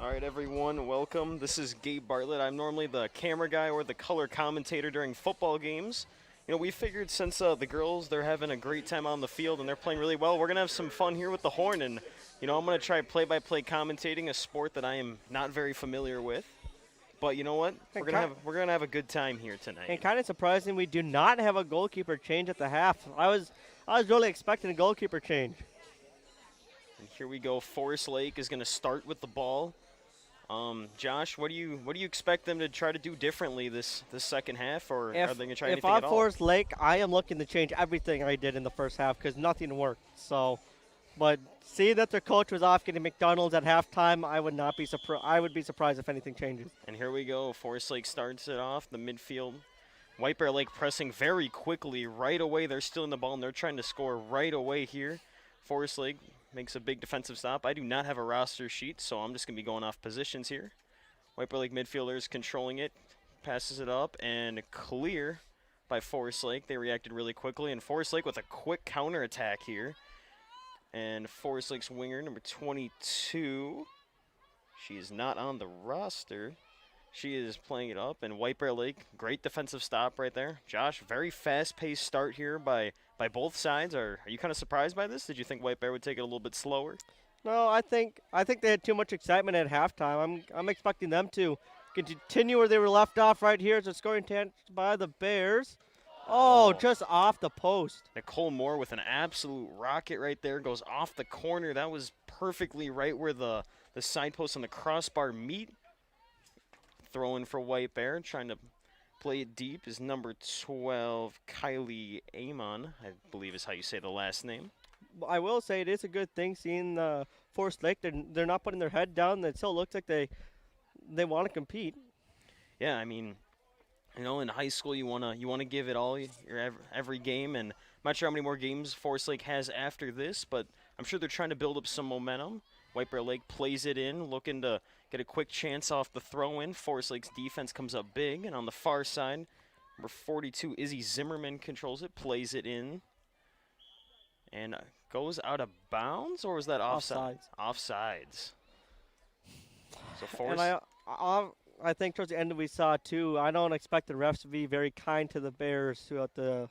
All right, everyone, welcome. This is Gabe Bartlett. I'm normally the camera guy or the color commentator during football games. You know, we figured since the girls, they're having a great time on the field and they're playing really well, we're going to have some fun here with the Horn. And, you know, I'm going to try play-by-play commentating, a sport that I am not very familiar with. But you know what? We're gonna have a good time here tonight. And kind of surprising, we do not have a goalkeeper change at the half. I was really expecting a goalkeeper change. And here we go. Forest Lake is going to start with the ball. Josh, what do you expect them to try to do differently this second half, or are they going to try anything at all? If I'm Forest Lake, I am looking to change everything I did in the first half because nothing worked. So, but seeing that their coach was off getting McDonald's at halftime, I would not be surprised. I would be surprised if anything changes. And here we go. Forest Lake starts it off the midfield. White Bear Lake pressing very quickly right away. They're still in the ball and they're trying to score right away here. Forest Lake makes a big defensive stop. I do not have a roster sheet, so I'm just going to be going off positions here. White Bear Lake midfielders controlling it, passes it up, and clear by Forest Lake. They reacted really quickly, and Forest Lake with a quick counterattack here. And Forest Lake's winger, number 22, she is not on the roster. She is playing it up, and White Bear Lake, great defensive stop right there. Josh, very fast-paced start here by both sides. Are you kind of surprised by this? Did you think White Bear would take it a little bit slower? No, I think they had too much excitement at halftime. I'm expecting them to continue where they were left off right here. It's a scoring attempt by the Bears. Oh, just off the post. Nicole Moore with an absolute rocket right there. Goes off the corner. That was perfectly right where the side post and the crossbar meet. Throw in for White Bear, trying to play it deep is number 12, Kylie Amon, I believe is how you say the last name. I will say it is a good thing seeing Forest Lake. They're not putting their head down. It still looks like they want to compete. Yeah, I mean, you know, in high school you wanna give it all every game, and I'm not sure how many more games Forest Lake has after this, but I'm sure they're trying to build up some momentum. White Bear Lake plays it in, looking to get a quick chance off the throw-in. Forest Lake's defense comes up big, and on the far side, number 42, Izzy Zimmerman controls it, plays it in. And goes out of bounds, or was that offside? Offsides. So Forest. And I think towards the end we saw too. I don't expect the refs to be very kind to the Bears throughout the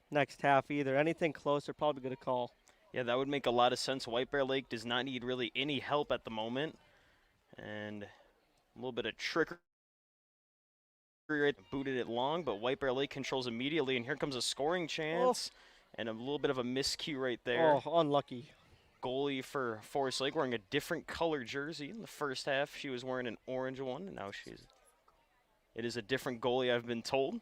next half either. Anything close, they're probably going to call. Yeah, that would make a lot of sense. White Bear Lake does not need really any help at the moment. And a little bit of trickery. Booted it long, but White Bear Lake controls immediately, and here comes a scoring chance. And a little bit of a miscue right there. Oh, unlucky. Goalie for Forest Lake wearing a different color jersey. In the first half, she was wearing an orange one, and now it is a different goalie, I've been told.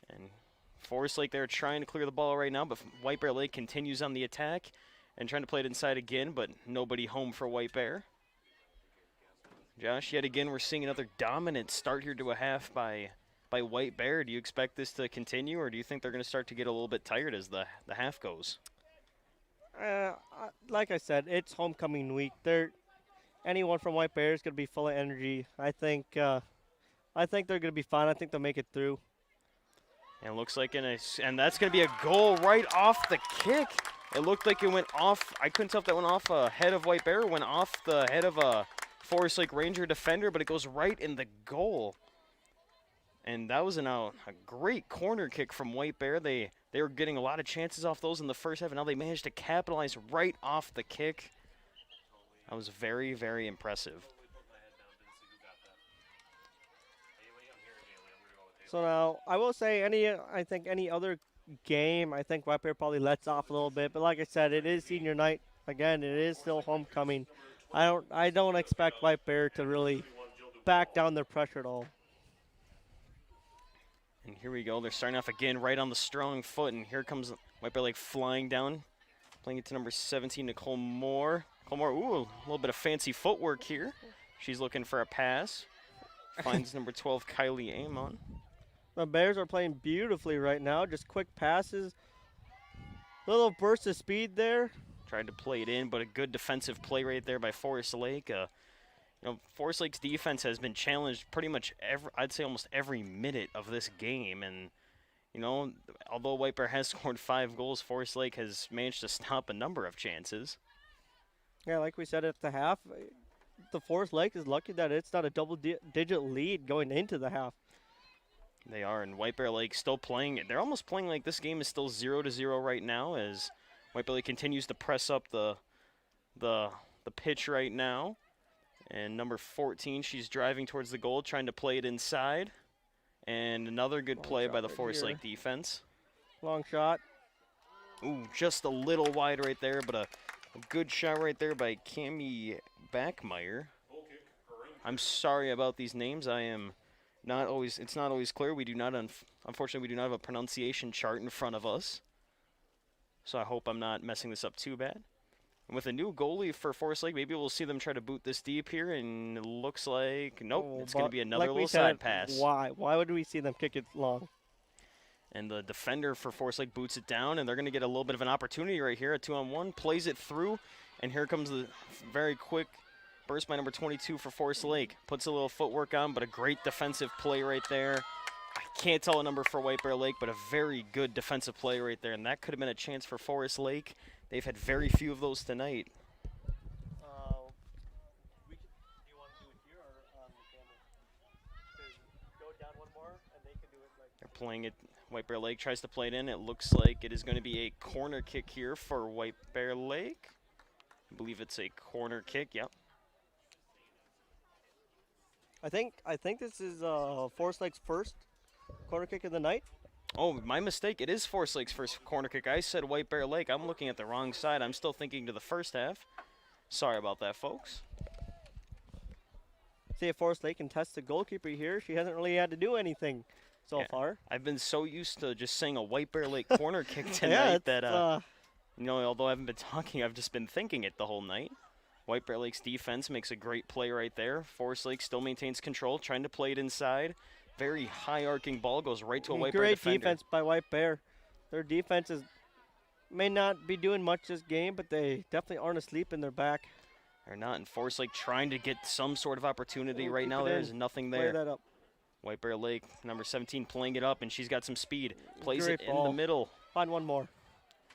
And Forest Lake, they're trying to clear the ball right now, but White Bear Lake continues on the attack and trying to play it inside again, but nobody home for White Bear. Josh, yet again, we're seeing another dominant start here to a half by White Bear. Do you expect this to continue, or do you think they're going to start to get a little bit tired as the half goes? Like I said, it's homecoming week. Anyone from White Bear is going to be full of energy. I think they're going to be fine. I think they'll make it through. And it looks like and that's going to be a goal right off the kick. It looked like it went off. I couldn't tell if that went off a head of White Bear or went off the head of a Forest Lake Ranger defender, but it goes right in the goal. And that was a great corner kick from White Bear. They were getting a lot of chances off those in the first half, and now they managed to capitalize right off the kick. That was very, very impressive. So now, I will say I think any other game, I think White Bear probably lets off a little bit. But like I said, it is senior night. Again, it is still homecoming. I don't expect White Bear to really back down their pressure at all. And here we go. They're starting off again right on the strong foot, and here comes White Bear Lake flying down, playing it to number 17, Nicole Moore. Nicole Moore, ooh, a little bit of fancy footwork here. She's looking for a pass. Finds number 12, Kylie Amon. The Bears are playing beautifully right now. Just quick passes. Little burst of speed there. Tried to play it in, but a good defensive play right there by Forest Lake. Forest Lake's defense has been challenged pretty much I'd say almost every minute of this game. And, although White Bear has scored 5 goals, Forest Lake has managed to stop a number of chances. Yeah, like we said at the half, the Forest Lake is lucky that it's not a double-digit lead going into the half. They are, and White Bear Lake still playing. They're almost playing like this game is still 0-0 right now as White Bear Lake continues to press up the pitch right now. And number 14, she's driving towards the goal, trying to play it inside. And another good play by the Forest Lake defense. Long shot. Ooh, just a little wide right there, but a good shot right there by Cami Backmeyer. I'm sorry about these names. It's not always clear. We do not, unfortunately, we do not have a pronunciation chart in front of us. So I hope I'm not messing this up too bad. And with a new goalie for Forest Lake, maybe we'll see them try to boot this deep here, and it looks like, nope, it's going to be another little side pass. Why? Why would we see them kick it long? And the defender for Forest Lake boots it down, and they're going to get a little bit of an opportunity right here. A 2-on-1, plays it through, and here comes the very quick burst by number 22 for Forest Lake. Puts a little footwork on, but a great defensive play right there. I can't tell a number for White Bear Lake, but a very good defensive play right there, and that could have been a chance for Forest Lake. They've had very few of those tonight. Do you want to do it here or on the camera? Go down one more, and they can do it like. They're playing it. White Bear Lake tries to play it in. It looks like it is going to be a corner kick here for White Bear Lake. I believe it's a corner kick. Yep. I think this is Forest Lake's first corner kick of the night. Oh, my mistake. It is Forest Lake's first corner kick. I said White Bear Lake. I'm looking at the wrong side. I'm still thinking to the first half. Sorry about that, folks. See if Forest Lake can test the goalkeeper here. She hasn't really had to do anything so far. I've been so used to just saying a White Bear Lake corner kick tonight that, although I haven't been talking, I've just been thinking it the whole night. White Bear Lake's defense makes a great play right there. Forest Lake still maintains control, trying to play it inside. Very high arcing ball goes right to a White Bear defender. Great defense by White Bear. Their defense may not be doing much this game, but they definitely aren't asleep in their back. They're not, and Forest Lake trying to get some sort of opportunity right now. There's nothing there. Play that up. White Bear Lake, number 17, playing it up, and she's got some speed. Plays Great it in ball. the middle, Find one more.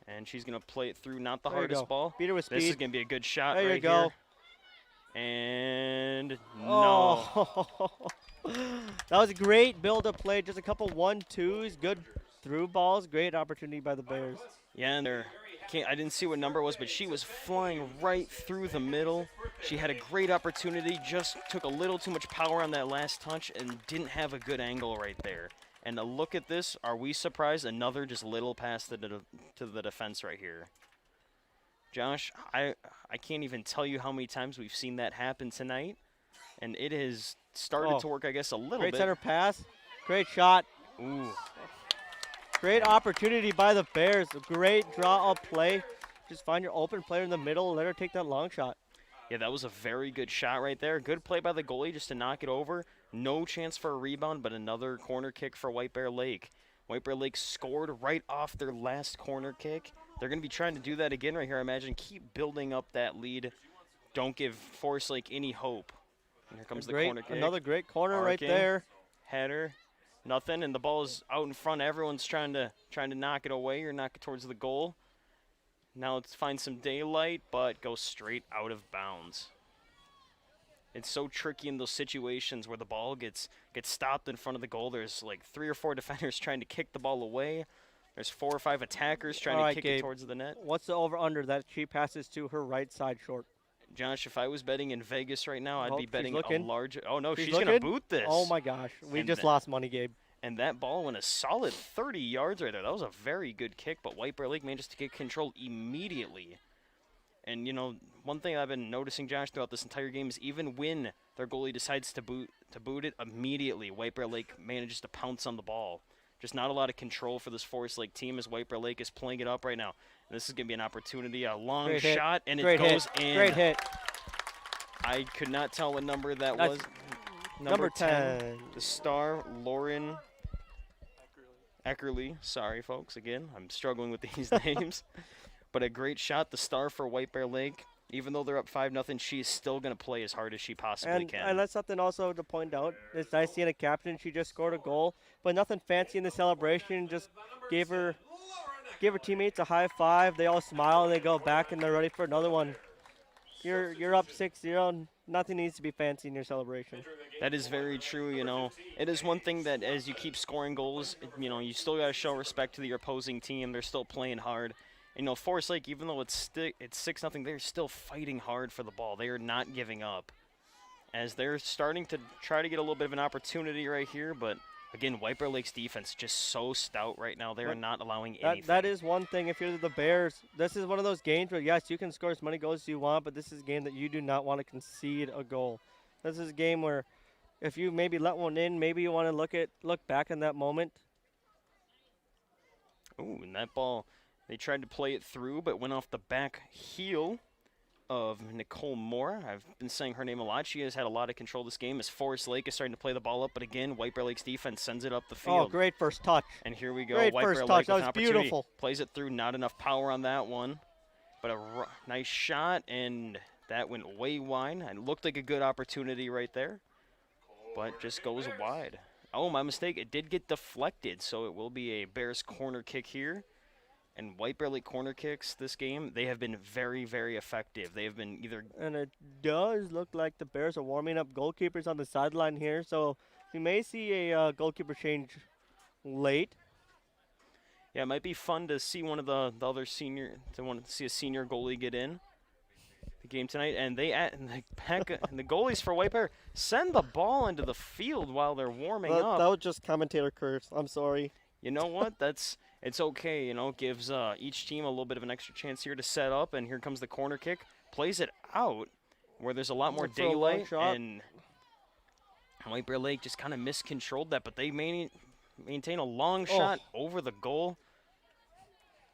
and she's going to play it through, not the There you hardest go. ball. Beat her with This is speed. going to be a good shot There you right go. here. And no. Oh. That was a great build-up play. Just a couple 1-2s. Good through balls. Great opportunity by the Bears. Yeah, and I didn't see what number it was, but she was flying right through the middle. She had a great opportunity, just took a little too much power on that last touch and didn't have a good angle right there. And a look at this, are we surprised? Another just little pass to the defense right here. Josh, I can't even tell you how many times we've seen that happen tonight, and it has started to work, I guess, a little Great bit. center pass. Great shot. Ooh. Great opportunity by the Bears. A great draw-up play. Just find your open player in the middle and let her take that long shot. Yeah, that was a very good shot right there. Good play by the goalie just to knock it over. No chance for a rebound, but another corner kick for White Bear Lake. White Bear Lake scored right off their last corner kick. They're going to be trying to do that again right here, I imagine. Keep building up that lead. Don't give Forest Lake any hope. And here comes the corner kick. Another great corner right Arcing. there. Header. Nothing, and the ball is out in front. Everyone's trying to knock it away or knock it towards the goal. Now let's find some daylight, but goes straight out of bounds. It's so tricky in those situations where the ball gets stopped in front of the goal. There's like 3 or 4 defenders trying to kick the ball away. There's 4 or 5 attackers trying to kick it towards the net. What's the over-under that she passes to her right side short? Josh, if I was betting in Vegas right now, I'd Oh, be she's betting a looking. large. Oh, no, she's looking. going to boot this. Oh, my gosh. We And just then- lost money, Gabe. And that ball went a solid 30 yards right there. That was a very good kick, but White Bear Lake managed to get control immediately. And, you know, one thing I've been noticing, Josh, throughout this entire game is even when their goalie decides to boot it immediately, White Bear Lake manages to pounce on the ball. Just not a lot of control for this Forest Lake team as White Bear Lake is playing it up right now. And this is going to be an opportunity, a long Great hit. shot, and Great it goes hit. in. Great hit. I could not tell what number that That's was. Number 10. The star, Lauren Eckerly. Sorry, folks. Again, I'm struggling with these names. But a great shot. The star for White Bear Lake. Even though they're up 5-0, she's still going to play as hard as she possibly can. And that's something also to point out. It's nice seeing a captain. She just scored a goal, but nothing fancy in the celebration. Just gave her teammates a high five. They all smile and they go back and they're ready for another one. You're up 6-0. Nothing needs to be fancy in your celebration. That is very true, you know. It is one thing that as you keep scoring goals, you know, you still got to show respect to your opposing team. They're still playing hard. You know, Forest Lake, even though it's 6-0, they're still fighting hard for the ball. They are not giving up. As they're starting to try to get a little bit of an opportunity right here, but again, White Bear Lake's defense just so stout right now. They are not allowing anything. That is one thing. If you're the Bears, this is one of those games where, yes, you can score as many goals as you want, but this is a game that you do not want to concede a goal. This is a game where if you maybe let one in, maybe you want to look back in that moment. Ooh, and that ball, they tried to play it through, but went off the back heel of Nicole Moore. I've been saying her name a lot. She has had a lot of control this game as Forest Lake is starting to play the ball up, but again, White Bear Lake's defense sends it up the field. Oh, great first touch. And here we go. Great White first Bear touch. Lake That with an was opportunity. beautiful. Plays it through. Not enough power on that one. But a nice shot, and that went way wide. And looked like a good opportunity right there. But just goes wide. Oh, my mistake. It did get deflected, so it will be a Bears corner kick here. And White Bear Lake corner kicks this game, they have been very, very effective. They have been either... And it does look like the Bears are warming up goalkeepers on the sideline here, so we may see a goalkeeper change late. Yeah, it might be fun to see one of the other senior, to see a senior goalie get in the game tonight. And the goalies for White Bear send the ball into the field while they're warming up. That was just commentator curse. I'm sorry. You know what? It's okay. You know, gives each team a little bit of an extra chance here to set up. And here comes the corner kick. Plays it out where there's a lot more For a long daylight. shot. And White Bear Lake just kind of miscontrolled that. But they maintain a long shot over the goal.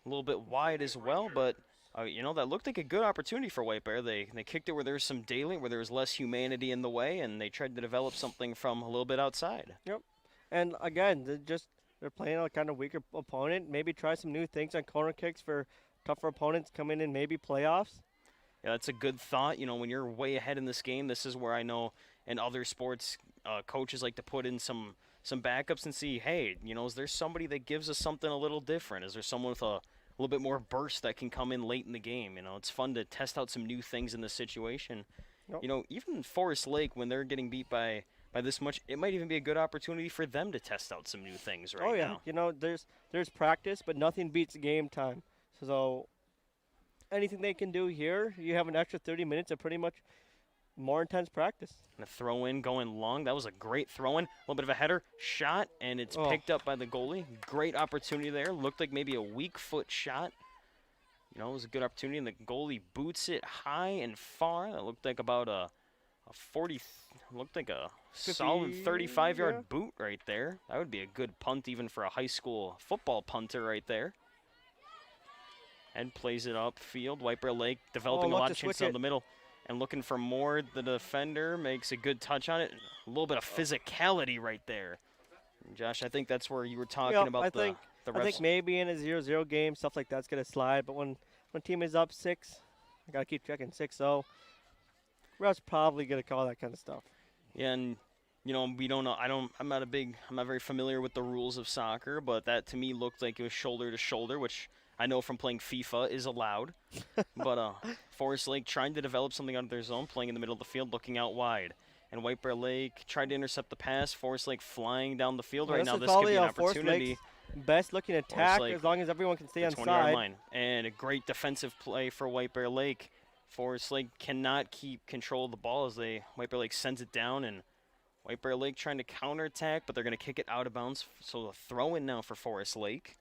A little bit wide as well. But, you know, that looked like a good opportunity for White Bear. They kicked it where there was some daylight, where there was less humanity in the way. And they tried to develop something from a little bit outside. Yep. And again, they're playing a kind of weaker opponent. Maybe try some new things on corner kicks for tougher opponents coming in, maybe playoffs. Yeah, that's a good thought. You know, when you're way ahead in this game, this is where I know in other sports, coaches like to put in some backups and see, hey, you know, is there somebody that gives us something a little different? Is there someone with a little bit more burst that can come in late in the game? You know, it's fun to test out some new things in this situation. Yep. You know, even Forest Lake, when they're getting beat by this much, it might even be a good opportunity for them to test out some new things right Oh yeah, now. you know, there's practice, but nothing beats game time. So anything they can do here, you have an extra 30 minutes of pretty much more intense practice. And a throw in going long. That was a great throw in. A little bit of a header shot, and it's Oh. picked up by the goalie. Great opportunity there. Looked like maybe a weak foot shot. You know, it was a good opportunity, and the goalie boots it high and far. That looked like about a 40, looked like a 50, solid 35-yard yeah. boot right there. That would be a good punt even for a high school football punter right there. And plays it upfield. White Bear Lake developing a look lot to of chances switch down the middle and looking for more. The defender makes a good touch on it. A little bit of physicality right there. And Josh, I think that's where you were talking Yep, about I the think refs. maybe in a 0-0 game, stuff like that's gonna slide. But when team is up 6, I gotta keep checking 6-0. Refs probably gonna call that kind of stuff. Yeah, and you know, we don't know. I'm not very familiar with the rules of soccer, but that to me looked like it was shoulder to shoulder, which I know from playing FIFA is allowed. But Forest Lake trying to develop something out of their zone, playing in the middle of the field, looking out wide. And White Bear Lake tried to intercept the pass. Forest Lake flying down the field right now. This could be an Forest opportunity. Lake's best looking attack Lake, as long as everyone can stay the on 20-yard side. line. And a great defensive play for White Bear Lake. Forest Lake cannot keep control of the ball as White Bear Lake sends it down, and White Bear Lake trying to counterattack, but they're going to kick it out of bounds. So a throw in now for Forest Lake.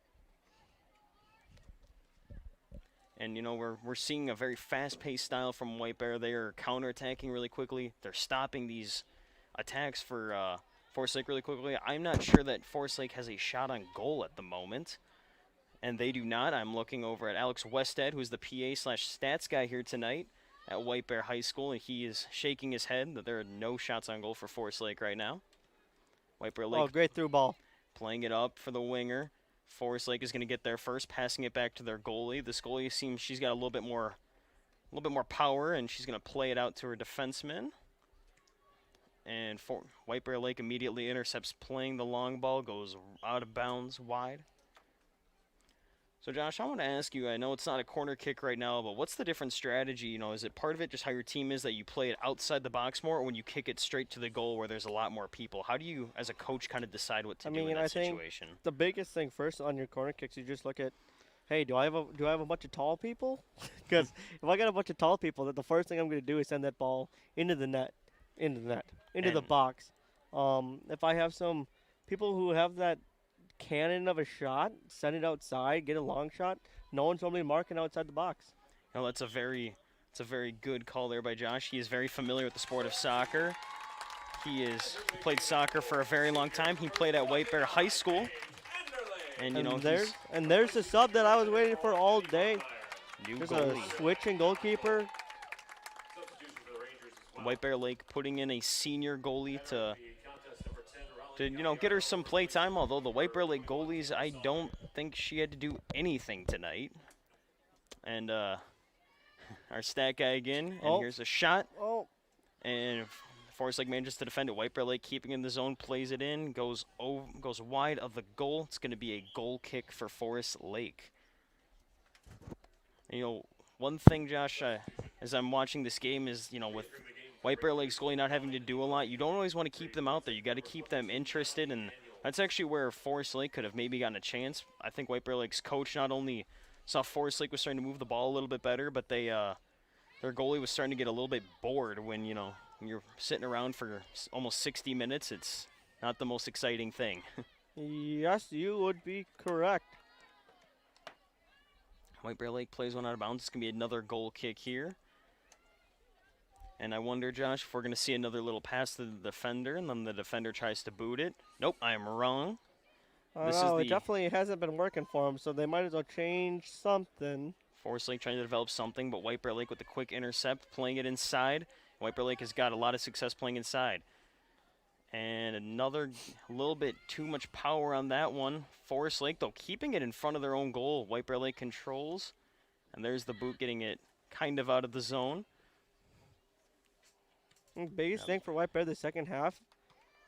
And, you know, we're seeing a very fast-paced style from White Bear. They are counterattacking really quickly. They're stopping these attacks for Forest Lake really quickly. I'm not sure that Forest Lake has a shot on goal at the moment. And they do not. I'm looking over at Alex Westhead, who's the PA/stats guy here tonight at White Bear High School, and he is shaking his head that there are no shots on goal for Forest Lake right now. White Bear Lake Great through ball. playing it up for the winger. Forest Lake is going to get there first, passing it back to their goalie. This goalie seems she's got a little bit more power, and she's going to play it out to her defenseman. And White Bear Lake immediately intercepts, playing the long ball, goes out of bounds wide. So, Josh, I want to ask you, I know it's not a corner kick right now, but what's the different strategy? You know, is it part of it just how your team is that you play it outside the box more, or when you kick it straight to the goal where there's a lot more people? How do you, as a coach, kind of decide what to do in that situation? The biggest thing first on your corner kicks, you just look at, hey, do I have a bunch of tall people? Because if I got a bunch of tall people, then the first thing I'm going to do is send that ball into the And- box. If I have some people who have that cannon of a shot, send it outside, get a long shot. No one's normally marking outside the box. No, that's a very good call there by Josh. He is very familiar with the sport of soccer. He has played soccer for a very long time. He played at White Bear High School. And, you know, there's the sub that I was waiting for all day. new There's goalie. a switching goalkeeper. Substitution for the Rangers as well. White Bear Lake putting in a senior goalie to you know, get her some play time, although the White Bear Lake goalies, I don't think she had to do anything tonight. And our stat guy again, and here's a shot. Oh, And Forest Lake manages to defend it. White Bear Lake keeping in the zone, plays it in, goes wide of the goal. It's going to be a goal kick for Forest Lake. And, you know, one thing, Josh, as I'm watching this game is, you know, with White Bear Lake's goalie not having to do a lot, you don't always want to keep them out there. You got to keep them interested, and that's actually where Forest Lake could have maybe gotten a chance. I think White Bear Lake's coach not only saw Forest Lake was starting to move the ball a little bit better, but their goalie was starting to get a little bit bored when, you know, when you're sitting around for almost 60 minutes. It's not the most exciting thing. yes, you would be correct. White Bear Lake plays one out of bounds. It's going to be another goal kick here. And I wonder, Josh, if we're going to see another little pass to the defender, and then the defender tries to boot it. Nope, I am wrong. It definitely hasn't been working for them, so they might as well change something. Forest Lake trying to develop something, but White Bear Lake with the quick intercept, playing it inside. White Bear Lake has got a lot of success playing inside. And another little bit too much power on that one. Forest Lake, though, keeping it in front of their own goal. White Bear Lake controls. And there's the boot, getting it kind of out of the zone. Biggest thing for White Bear the second half,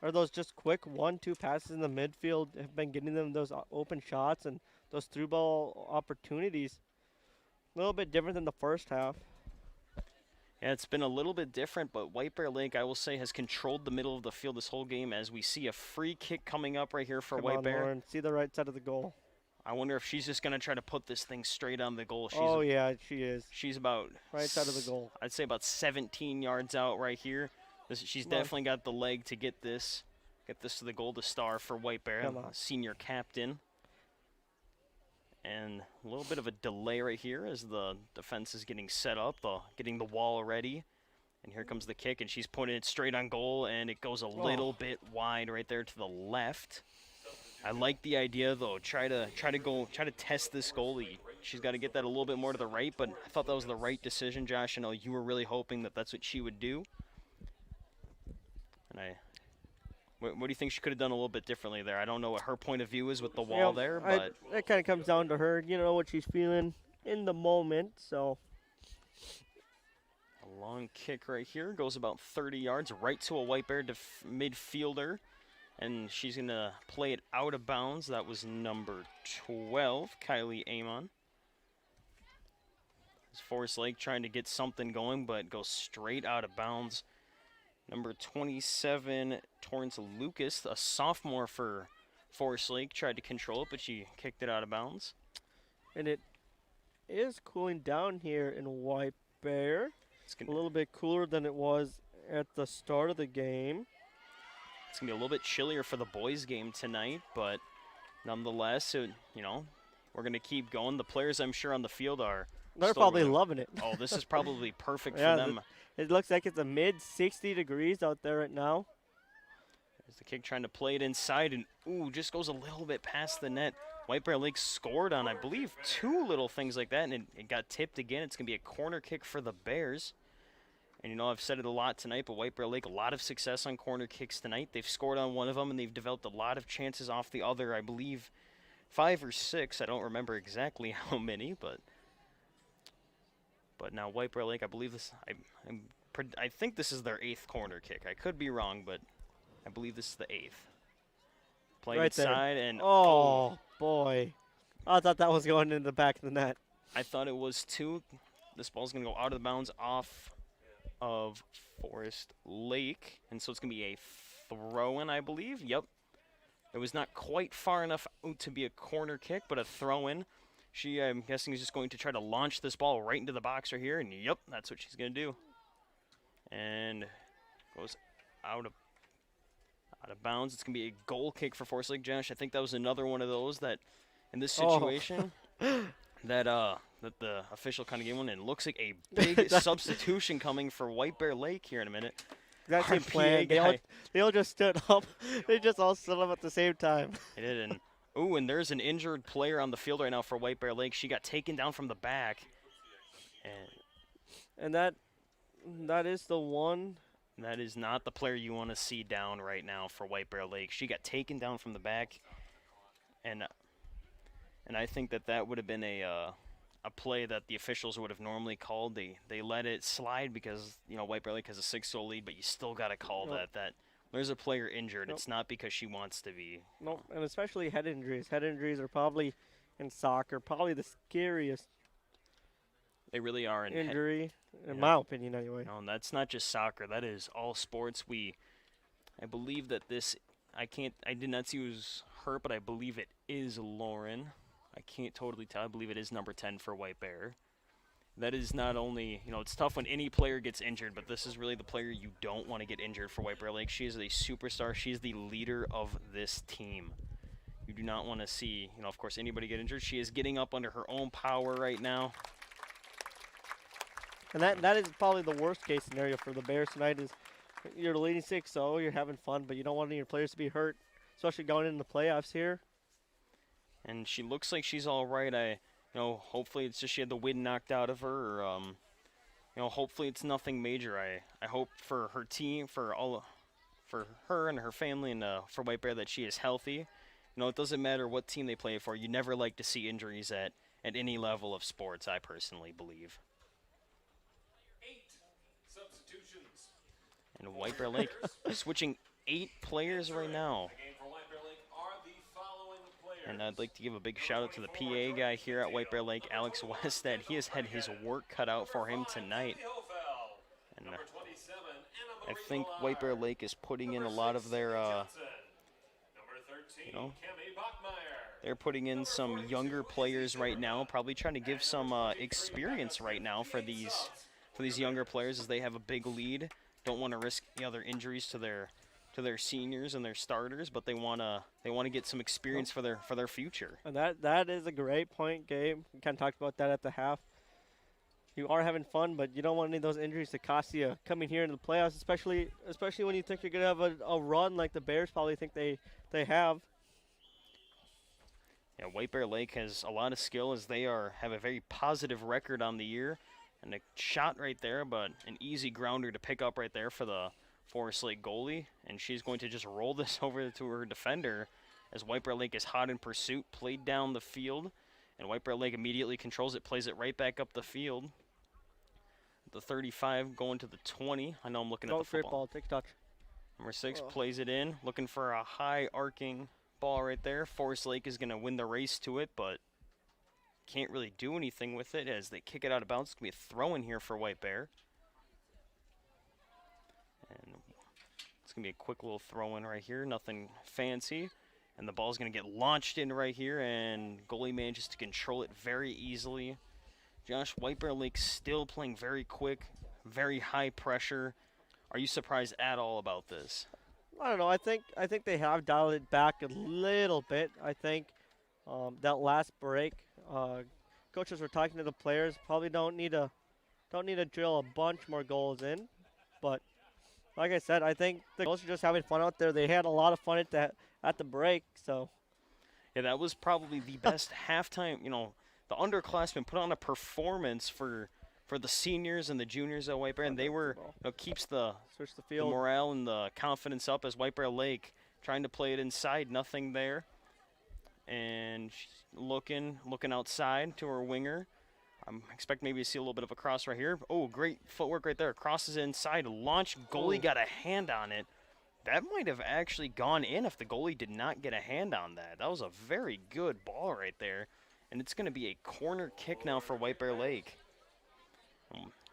Or those just quick 1-2 passes in the midfield have been getting them those open shots and those through ball opportunities. A little bit different than the first half. Yeah, it's been a little bit different, but White Bear Lake, I will say, has controlled the middle of the field this whole game as we see a free kick coming up right here for Come White on, Bear. Lauren. See the right side of the goal. I wonder if she's just going to try to put this thing straight on the goal. Oh, yeah, she is. She's about Right side of the goal. I'd say about 17 yards out right here. She's Come on. definitely got the leg to get this to the goal to star for White Bear, Come on. senior captain. And a little bit of a delay right here as the defense is getting set up, getting the wall ready. And here comes the kick, and she's putting it straight on goal, and it goes a little bit wide right there to the left. I like the idea though. Try to test this goalie. She's got to get that a little bit more to the right, but I thought that was the right decision, Josh. I know you were really hoping that that's what she would do. And what do you think she could have done a little bit differently there? I don't know what her point of view is with the wall there, but that kind of comes down to her. You know what she's feeling in the moment. So a long kick right here goes about 30 yards right to a White Bear midfielder. And she's going to play it out of bounds. That was number 12, Kylie Amon. Forest Lake trying to get something going, but goes straight out of bounds. Number 27, Torrance Lucas, a sophomore for Forest Lake, tried to control it, but she kicked it out of bounds. And it is cooling down here in White Bear. It's a little bit cooler than it was at the start of the game. It's going to be a little bit chillier for the boys' game tonight, but nonetheless, we're going to keep going. The players, I'm sure, on the field are They're probably loving it. Oh, this is probably perfect Yeah, for them. It looks like it's a mid-60 degrees out there right now. There's the kick trying to play it inside, and just goes a little bit past the net. White Bear Lake scored on, I believe, 2 little things like that, and it got tipped again. It's going to be a corner kick for the Bears. And, I've said it a lot tonight, but White Bear Lake, a lot of success on corner kicks tonight. They've scored on one of them, and they've developed a lot of chances off the other. I believe 5 or 6. I don't remember exactly how many, but now White Bear Lake, I believe this. I think this is their 8th corner kick. I could be wrong, but I believe this is the 8th. Played Right inside, there. and oh boy, I thought that was going in the back of the net. I thought it was 2. This ball's going to go out of the bounds off of Forest Lake, and so it's going to be a throw-in, I believe. Yep. It was not quite far enough out to be a corner kick, but a throw-in. She, I'm guessing, is just going to try to launch this ball right into the box right here, and yep, that's what she's going to do. And goes out of bounds. It's going to be a goal kick for Forest Lake, Josh. I think that was another one of those that, in this situation, that the official kind of gave one, and it looks like a big substitution coming for White Bear Lake here in a minute. That's Our a plan. PA They all just stood up. They just all stood up at the same time. They did, and and there's an injured player on the field right now for White Bear Lake. She got taken down from the back, and that is the one. That is not the player you want to see down right now for White Bear Lake. She got taken down from the back, and I think that would have been a play that the officials would have normally called. They let it slide because White Bear Lake has a 6-goal lead, but you still got to call that there's a player injured. It's not because she wants to be. Nope, and especially head injuries. Head injuries are probably in soccer probably the scariest. They really are injury, in my opinion, anyway. No, and that's not just soccer. That is all sports. I believe that this. I did not see who was hurt, but I believe it is Lauren. I can't totally tell. I believe it is number 10 for White Bear. That is not only, it's tough when any player gets injured, but this is really the player you don't want to get injured for White Bear Lake. She is a superstar. She is the leader of this team. You do not want to see, of course, anybody get injured. She is getting up under her own power right now. And that is probably the worst case scenario for the Bears tonight is you're leading 6-0, you're having fun, but you don't want any of your players to be hurt, especially going into the playoffs here. And she looks like she's all right. Hopefully it's just she had the wind knocked out of her, or hopefully it's nothing major. I hope for her team, for her and her family, and for White Bear that she is healthy. It doesn't matter what team they play for. You never like to see injuries at any level of sports, I personally believe. 8 substitutions. And White Bear Lake switching 8 players right now. The game for White Bear Lake are the following players. And I'd like to give a big shout out to the PA guy here at White Bear Lake, Alex West, that he has had his work cut out for him tonight. And Number 27, I Anna think Marie White Bear Millard. Lake is putting in a Number lot of 6, their, Johnson. Number 13, you know, Cammie Bachmeyer. they're putting in some younger players right now, probably trying to give some experience right now for these younger players as they have a big lead. Don't want to risk the other injuries to their seniors and their starters, but they wanna get some experience for their future. And that is a great point, Gabe. We kind of talked about that at the half. You are having fun, but you don't want any of those injuries to cost you coming here into the playoffs, especially when you think you're going to have a run like the Bears probably think they have. Yeah, White Bear Lake has a lot of skill as they have a very positive record on the year. And a shot right there, but an easy grounder to pick up right there for the Forest Lake goalie. And she's going to just roll this over to her defender as White Bear Lake is hot in pursuit, played down the field. And White Bear Lake immediately controls it, plays it right back up the field. The 35 going to the 20. I know I'm looking at the Great football. ball, take touch. Number 6 plays it in, looking for a high arcing ball right there. Forest Lake is going to win the race to it, but can't really do anything with it as they kick it out of bounds. It's going to be a throw in here for White Bear. And it's going to be a quick little throw in right here, nothing fancy. And the ball's going to get launched in right here, and goalie manages to control it very easily. Josh, White Bear Lake still playing very quick, very high pressure. Are you surprised at all about this? I don't know. I think they have dialed it back a little bit. I think that last break, coaches were talking to the players. Probably don't need to drill a bunch more goals in, but like I said, I think the girls are just having fun out there. They had a lot of fun at the break. So yeah, that was probably the best halftime. You know, the underclassmen put on a performance for the seniors and the juniors at White Bear, and they were keeps the switch the field, morale and the confidence up as White Bear Lake trying to play it inside, nothing there, and she's looking outside to her winger. I'm expect maybe to see a little bit of a cross right here. Oh, great footwork right there. Crosses inside, launch. Goalie got a hand on it. That might have actually gone in if the goalie did not get a hand on that. That was a very good ball right there. And it's going to be a corner kick now for White Bear Lake.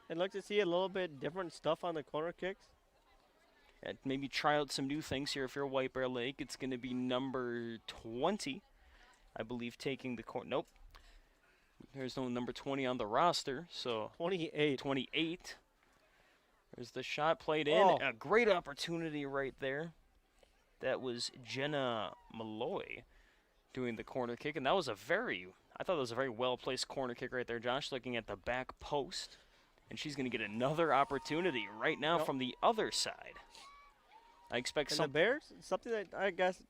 I'd like to see a little bit different stuff on the corner kicks. And maybe try out some new things here if you're White Bear Lake. It's going to be number 20, I believe, taking the corner. Nope. There's no number 20 on the roster, so 28. 28. There's the shot played in. Oh. A great opportunity right there. That was Jenna Malloy doing the corner kick, and that was I thought that was a very well-placed corner kick right there. Josh looking at the back post, and she's going to get another opportunity right now from the other side. I expect And the Bears, something that I guess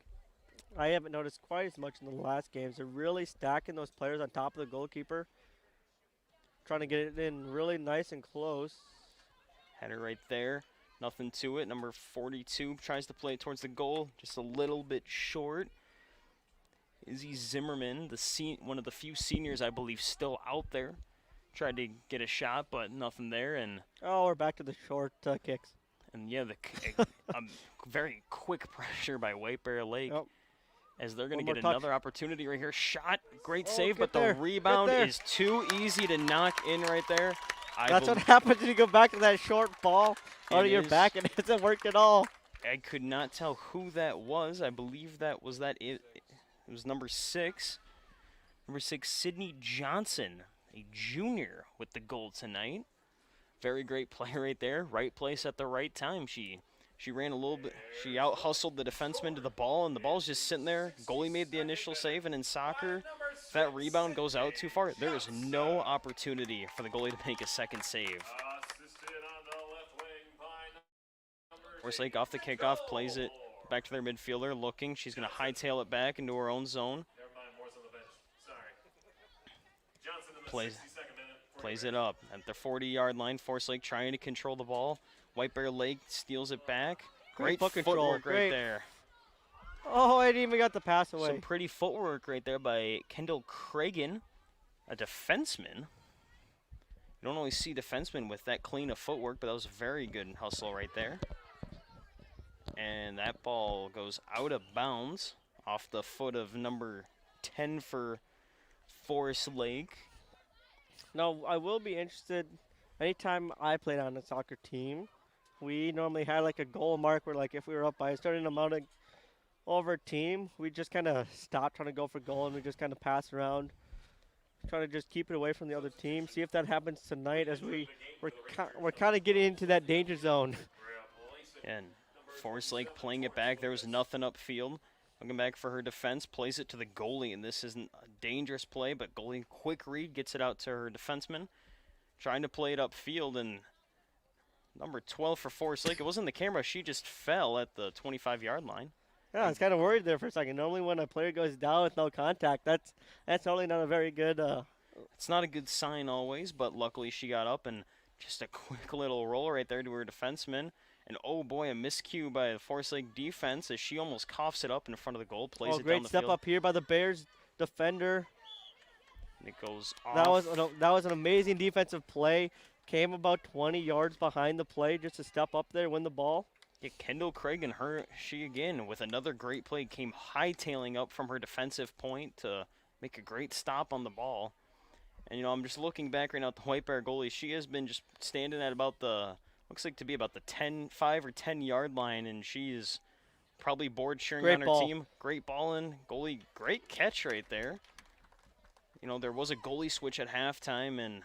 I haven't noticed quite as much in the last games. They're really stacking those players on top of the goalkeeper, trying to get it in really nice and close. Header right there. Nothing to it. Number 42 tries to play it towards the goal, just a little bit short. Izzy Zimmerman, one of the few seniors I believe still out there, tried to get a shot, but nothing there. And we're back to the short kicks. And yeah, very quick pressure by White Bear Lake. Yep. As they're going to One get more another opportunity right here. Shot, great save, get but there, the get rebound there. is too easy to knock in right there. That's what happens when you go back to that short ball out of your is. back and it doesn't work at all. I could not tell who that was. I believe it was number 6. Number 6, Sydney Johnson, a junior with the goal tonight. Very great play right there. Right place at the right time. She ran a little bit. She out-hustled the defenseman to the ball, and the ball's just sitting there. Goalie made the initial save, and in soccer, if that rebound goes out too far, there is no opportunity for the goalie to make a second save. Forest Lake off the kickoff, plays it back to their midfielder, looking. She's going to hightail it back into her own zone. Plays it up at the 40-yard line. Forest Lake trying to control the ball. White Bear Lake steals it back. Great foot control, footwork right great. there. Oh, I didn't even got the pass away. Some pretty footwork right there by Kendall Cragen, a defenseman. You don't always see defensemen with that clean of footwork, but that was a very good hustle right there. And that ball goes out of bounds off the foot of number 10 for Forest Lake. Now, I will be interested. Anytime I played on a soccer team, we normally had like a goal mark where, like, if we were up by a certain amount of over team, we just kind of stop trying to go for goal and we just kind of pass around, trying to just keep it away from the other team. See if that happens tonight, as we're kind of getting into that danger zone. And Forest Lake playing it back. There was nothing upfield. Looking back for her defense, plays it to the goalie, and this isn't a dangerous play, but goalie quick read, gets it out to her defenseman. Trying to play it upfield, and number 12 for Forest Lake, it wasn't the camera, she just fell at the 25-yard line. Yeah, I was kind of worried there for a second. Normally when a player goes down with no contact, that's normally not a very good It's not a good sign always, but luckily she got up, and just a quick little roll right there to her defenseman. And oh boy, a miscue by the Forest Lake defense as she almost coughs it up in front of the goal, plays it down great the step field. up here by the Bears defender. And it goes off. That was an amazing defensive play. Came about 20 yards behind the play just to step up there, win the ball. Yeah, Kendall Craig and she again with another great play, came hightailing up from her defensive point to make a great stop on the ball. And I'm just looking back right now at the White Bear goalie. She has been just standing at about looks like to be about the 5 or 10 yard line, and she's probably bored cheering on her team. Great ball in. Goalie, great catch right there. There was a goalie switch at halftime, and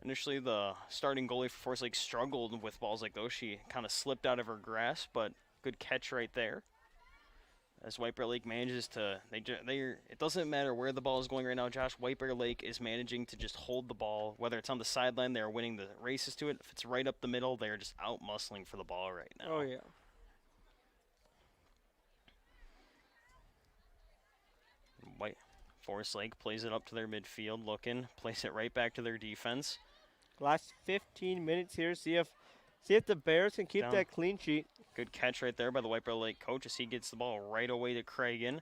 initially the starting goalie for Forest Lake struggled with balls like those. She kind of slipped out of her grasp, but good catch right there. As White Bear Lake manages to, it doesn't matter where the ball is going right now, Josh. White Bear Lake is managing to just hold the ball. Whether it's on the sideline, they're winning the races to it. If it's right up the middle, they're just out muscling for the ball right now. Oh, yeah. Forest Lake plays it up to their midfield, plays it right back to their defense. Last 15 minutes here. See if the Bears can keep that clean sheet. Good catch right there by the White Bear Lake coach as he gets the ball right away to Cragen.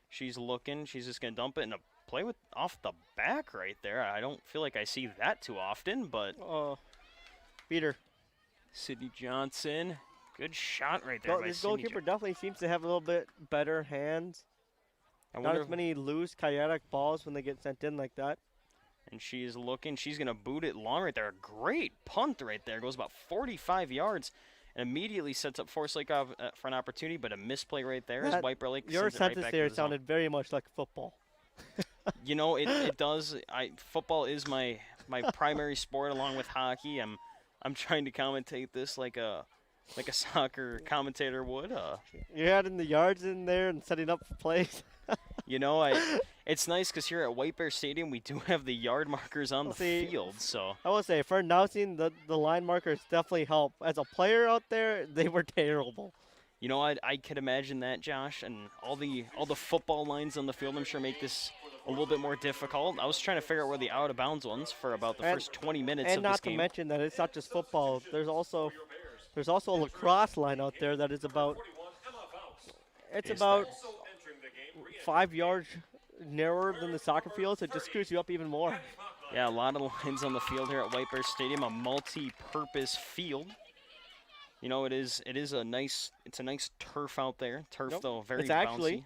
She's looking. She's just going to dump it and a play off the back right there. I don't feel like I see that too often, but beat her. Sydney Johnson, good shot right there by This Sydney goalkeeper definitely seems to have a little bit better hands. Not as many loose, chaotic balls when they get sent in like that. And she's looking. She's going to boot it long right there. A great punt right there. Goes about 45 yards and immediately sets up Forest Lake for an opportunity, but a misplay right there as White Bear Lake your sends it right sentence back there to the sounded very much like football. It does. Football is my primary sport along with hockey. I'm trying to commentate this like a soccer commentator would. You're adding the yards in there and setting up plays. It's nice because here at White Bear Stadium we do have the yard markers on the field. So I will say, for announcing, the line markers definitely help. As a player out there, they were terrible. I could imagine that, Josh, and all the football lines on the field, I'm sure, make this a little bit more difficult. I was trying to figure out where the out of bounds ones for about the first 20 minutes of this game. And not to mention that it's not just football. There's also a lacrosse line out there that is about 5 yards narrower than the soccer field, so it just screws you up even more. Yeah, a lot of lines on the field here at White Bear Stadium, a multi-purpose field. It is a nice turf out there. Though very bouncy. It's actually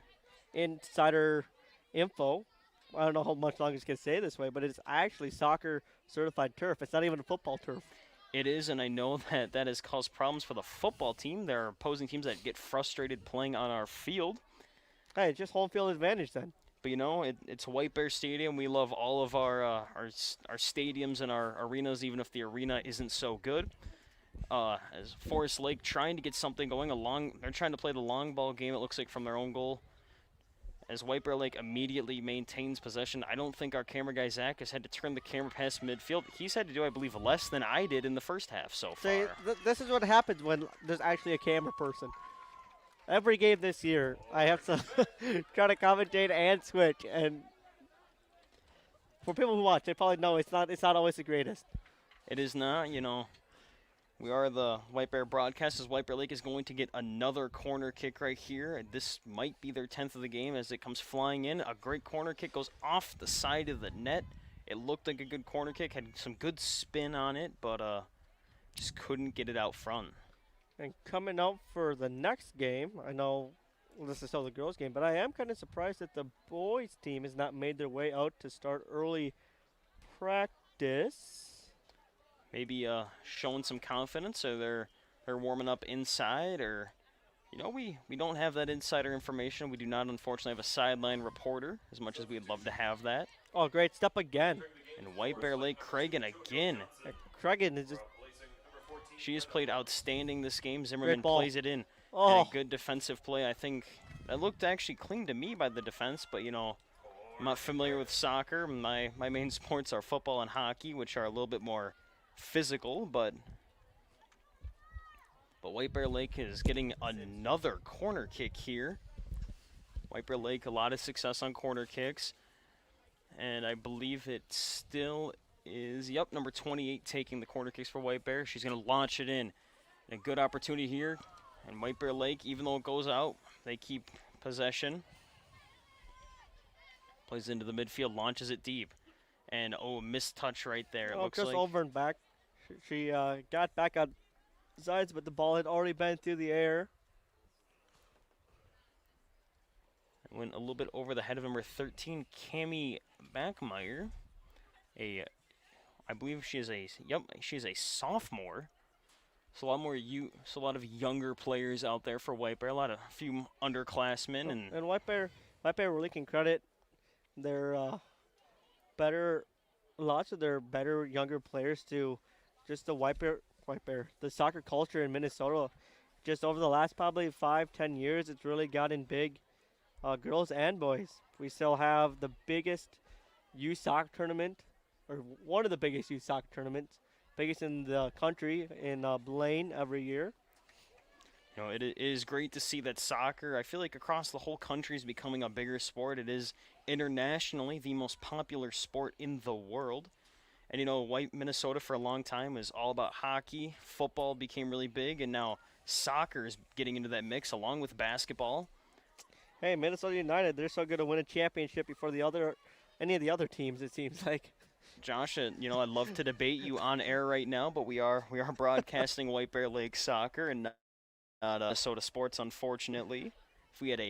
insider info. I don't know how much longer it's going to stay this way, but it's actually soccer certified turf. It's not even a football turf. It is, and I know that has caused problems for the football team. There are opposing teams that get frustrated playing on our field. Hey, it's just home field advantage then. But it's White Bear Stadium. We love all of our stadiums and our arenas, even if the arena isn't so good. As Forest Lake trying to get something going they're trying to play the long ball game, it looks like, from their own goal. As White Bear Lake immediately maintains possession, I don't think our camera guy, Zach, has had to turn the camera past midfield. He's had to do, I believe, less than I did in the first half so far. This is what happens when there's actually a camera person. Every game this year, I have to try to commentate and switch. And for people who watch, they probably know it's not always the greatest. It is not, We are the White Bear broadcast as White Bear Lake is going to get another corner kick right here. This might be their 10th of the game as it comes flying in. A great corner kick goes off the side of the net. It looked like a good corner kick, had some good spin on it, but just couldn't get it out front. And coming out for the next game, I know this is still the girls' game, but I am kind of surprised that the boys' team has not made their way out to start early practice. Maybe showing some confidence, or they're warming up inside, or we don't have that insider information. We do not, unfortunately, have a sideline reporter as much as we'd love to have that. Oh, great step again. And White Bear Lake Cragen again. Cragen is just She has played outstanding this game. Zimmerman ball. plays it in. oh, And a good defensive play. I think that looked actually clean to me by the defense, but I'm not familiar with soccer. My main sports are football and hockey, which are a little bit more physical, but White Bear Lake is getting another corner kick here. White Bear Lake, a lot of success on corner kicks. And I believe it still is, number 28 taking the corner kicks for White Bear. She's going to launch it in. A good opportunity here. And White Bear Lake, even though it goes out, they keep possession. Plays into the midfield, launches it deep. And, a missed touch right there, it looks just like. over and back. She got back on sides, but the ball had already been through the air. Went a little bit over the head of number 13, Cami Backmeyer. I believe she's a sophomore. So a lot of younger players out there for White Bear. A few underclassmen And White Bear really can credit their lots of their better younger players to just the the soccer culture in Minnesota. Just over the last probably 5-10 years, it's really gotten big. Girls and boys. We still have the biggest youth soccer tournament, or one of the biggest youth soccer tournaments, biggest in the country in Blaine every year. It is great to see that soccer, I feel like across the whole country, is becoming a bigger sport. It is internationally the most popular sport in the world. And White Minnesota for a long time was all about hockey. Football became really big, and now soccer is getting into that mix along with basketball. Hey, Minnesota United, they're so good to win a championship before any of the other teams, it seems like. Josh, I'd love to debate you on air right now, but we are broadcasting White Bear Lake soccer and not Minnesota sports, unfortunately. If we had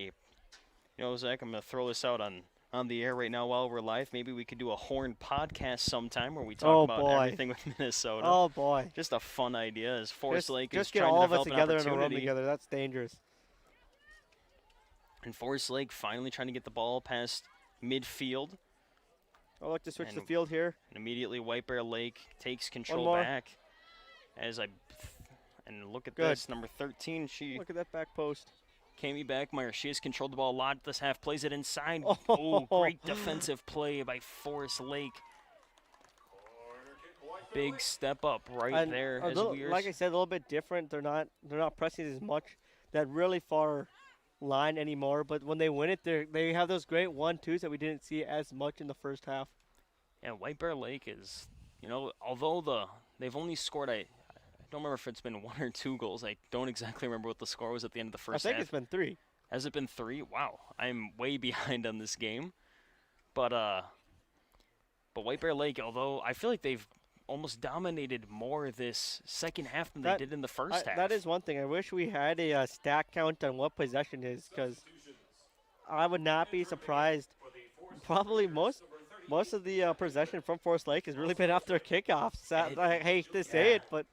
Zach, I'm going to throw this out on the air right now while we're live. Maybe we could do a Horn podcast sometime where we talk about everything with Minnesota. Oh, boy. Just a fun idea as Forest Lake is just get trying all to of us develop together in a room opportunity. together. That's dangerous. And Forest Lake finally trying to get the ball past midfield. I'd like to switch the field here. And immediately White Bear Lake takes control back. And look at this, number 13. Look at that back post. Cami Backmeyer, she has controlled the ball a lot this half, plays it inside. Oh, great defensive play by Forest Lake. Big step up there. Like I said, a little bit different. They're not pressing as much that really far line anymore. But when they win it, they have those great 1-2s that we didn't see as much in the first half. Yeah, White Bear Lake is, although they've only scored I don't remember if it's been 1 or 2 goals. I don't exactly remember what the score was at the end of the first half. I think it's been 3. Has it been 3? Wow, I'm way behind on this game. But White Bear Lake, although I feel like they've almost dominated more this second half than they did in the first half. That is one thing. I wish we had a stat count on what possession is, because I would not be surprised. Probably most of the possession from Forest Lake has really been after kickoffs. I hate to say it, but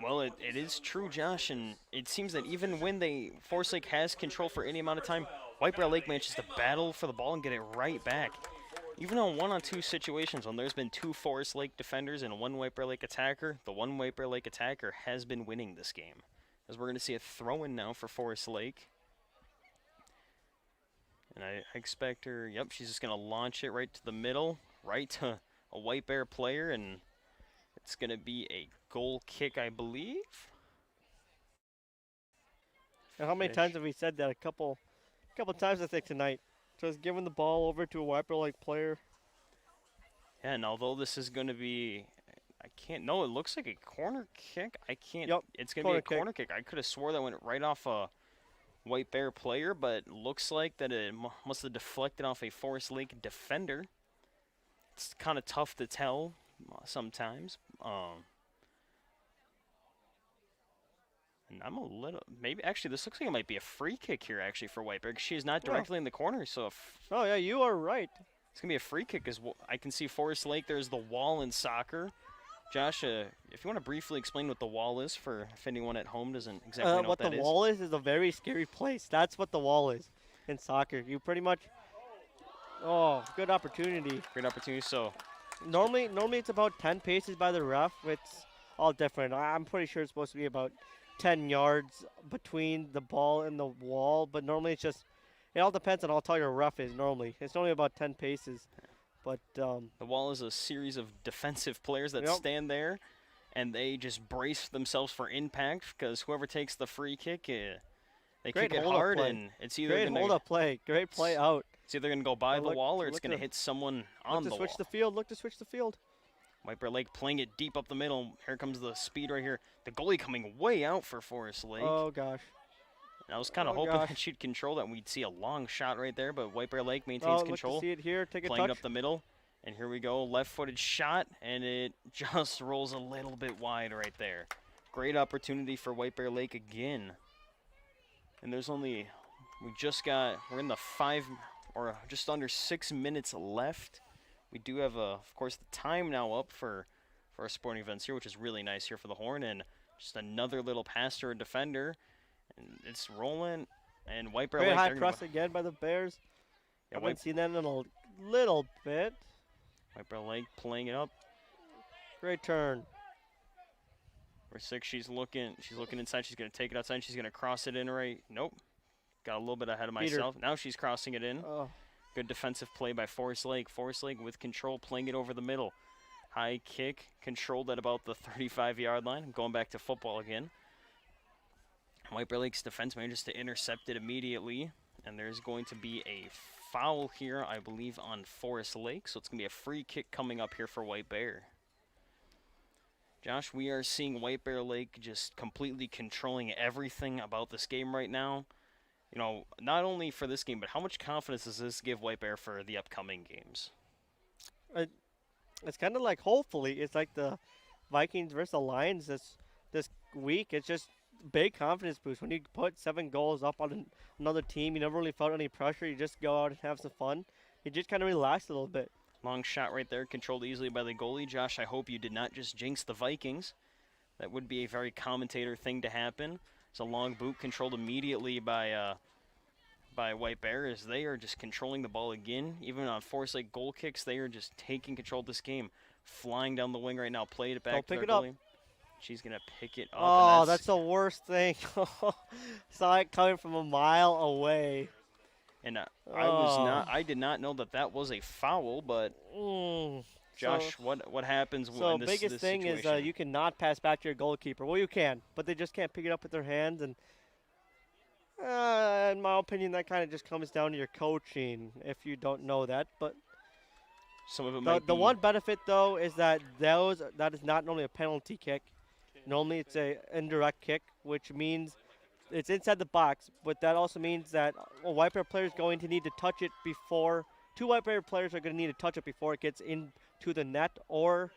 well, it is true, Josh, and it seems that even when Forest Lake has control for any amount of time, White Bear Lake manages to battle for the ball and get it right back. Even on 1-on-2 situations, when there's been 2 Forest Lake defenders and 1 White Bear Lake attacker, the 1 White Bear Lake attacker has been winning this game. As we're going to see a throw-in now for Forest Lake. And I expect her, she's just going to launch it right to the middle, right to a White Bear player, and it's going to be a goal kick, I believe. And how many times have we said that? A couple times, I think, tonight. Just giving the ball over to a White Bear Lake player. Yeah, and although this is going to be, it looks like a corner kick. It's going to be a corner kick. I could have swore that went right off a White Bear player, but looks like that it must have deflected off a Forest Lake defender. It's kind of tough to tell And I'm a little, maybe, actually, this looks like it might be a free kick here, actually, for White Bear. 'Cause she is not Yeah. directly in the corner, so if Oh, yeah, you are right. it's going to be a free kick, as I can see Forest Lake, there's the wall in soccer. Josh, if you want to briefly explain what the wall is for if anyone at home doesn't exactly know What what that the is. wall is a very scary place. That's what the wall is in soccer. You pretty much. Oh, good opportunity. Great opportunity. So Normally it's about 10 paces by the ref. It's all different. I'm pretty sure it's supposed to be about 10 yards between the ball and the wall, but normally it's just. It all depends on how tall your ref is. Normally, it's only about 10 paces. But the wall is a series of defensive players that Yep. stand there, and they just brace themselves for impact because whoever takes the free kick, they Great kick it hold-up hard, play. and it's either great gonna hold up play. Great play out. it's either gonna go by the Look- wall or it's look gonna to- hit someone on Look the to switch wall. the field. Look to switch the field. White Bear Lake playing it deep up the middle. Here comes the speed right here. The goalie coming way out for Forest Lake. Oh gosh. I was kind of oh hoping gosh. that she'd control that and we'd see a long shot right there, but White Bear Lake Oh, maintains look control. to see it here. Take a Playing it touch. up the middle. And here we go, left-footed shot, and it just rolls a little bit wide right there. Great opportunity for White Bear Lake again. And there's only, we're in the 5 or just under 6 minutes left. We do have, of course, the time now up for our sporting events here, which is really nice here for the Horn. And just another little pass to a defender. And it's rolling, and White Bear Very Lake, high they're gonna press again by the Bears. Yeah, Haven't White seen that in a little bit. Bear Lake playing it up. Great turn. For 6, she's looking inside. She's going to take it outside. She's going to cross it in right. Nope. Got a little bit ahead of Beat her. myself. Now she's crossing it in. Oh, Good defensive play by Forest Lake. Forest Lake with control, playing it over the middle. High kick, controlled at about the 35-yard line. Going back to football again. White Bear Lake's defense manages to intercept it immediately. And there's going to be a foul here, I believe, on Forest Lake. So it's going to be a free kick coming up here for White Bear. Josh, we are seeing White Bear Lake just completely controlling everything about this game right now. You know, not only for this game, but how much confidence does this give White Bear for the upcoming games? it's kind of like hopefully it's like the Vikings versus the Lions this week. It's just big confidence boost when you put 7 goals up on another team. You never really felt any pressure. You just go out and have some fun. You just kind of relax a little bit. Long shot right there, controlled easily by the goalie. Josh, I hope you did not just jinx the Vikings. That would be a very commentator thing to happen. It's a long boot controlled immediately by White Bear as they are just controlling the ball again. Even on Forest Lake goal kicks, they are just taking control of this game. Flying down the wing right now, played it back to pick their it up. goalie. She's going to pick it up. Oh, and that's the worst thing. Saw it coming from a mile away. And Oh. I did not know that was a foul, but Josh, what happens So when this biggest thing situation? is you cannot pass back to your goalkeeper. Well, you can, but they just can't pick it up with their hands. And in my opinion, that kind of just comes down to your coaching if you don't know that. But Some of it might the be one benefit, though, is that that is not normally a penalty kick. Normally it's a indirect kick, which means it's inside the box. But that also means that a White Bear player is going to need to touch it before. 2 White Bear players are going to need to touch it before it gets into the net, or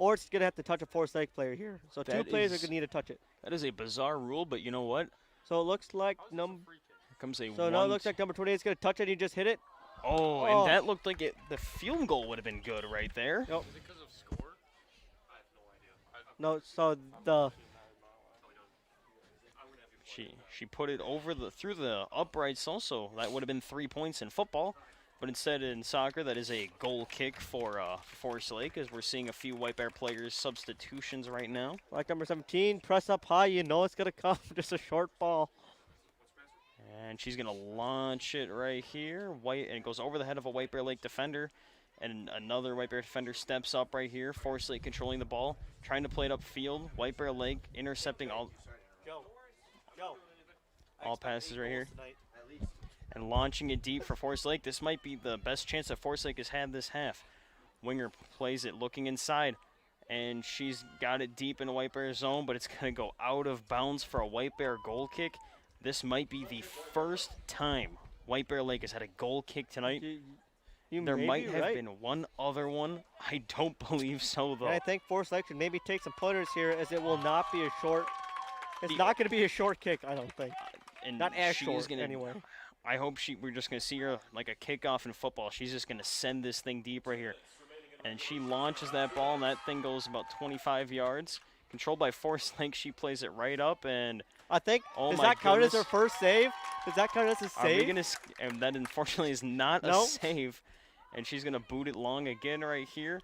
it's going to have to touch a Forest Lake player here. So 2 That players are is- going to need to touch it. That is a bizarre rule, but you know what? So it looks like Here comes a So now it looks like number 28 is going to touch it. And he just hit it. Oh, Oh. and that looked like the field goal would have been good right there. Yep. Is it because of score? I have no idea. No, so the She put it over through the uprights also. That would have been 3 points in football, but instead in soccer that is a goal kick for Forest Lake, as we're seeing a few White Bear players substitutions right now. like number 17, press up high. You know it's going to come. Just a short ball. And she's gonna launch it right here. And it goes over the head of a White Bear Lake defender. And another White Bear defender steps up right here. Forest Lake controlling the ball, trying to play it upfield. White Bear Lake intercepting all passes right here. And launching it deep for Forest Lake. This might be the best chance that Forest Lake has had this half. Winger plays it, looking inside. And she's got it deep in the White Bear zone, but it's going to go out of bounds for a White Bear goal kick. This might be the first time White Bear Lake has had a goal kick tonight. There may might be have right. been one other one. I don't believe so, though. And I think Forest Lake should maybe take some pointers here, as it will not be a short It's not going to be a short kick, I don't think. And Not as she's short, gonna, anyway. I hope we're just going to see her like a kickoff in football. She's just going to send this thing deep right here. And she launches that ball, and that thing goes about 25 yards. Controlled by Forest Lake, she plays it right up, and I think, oh does my that count as her goodness. first save? Does that count as a Are we save? gonna? And that unfortunately is not No. a save, and she's gonna boot it long again right here,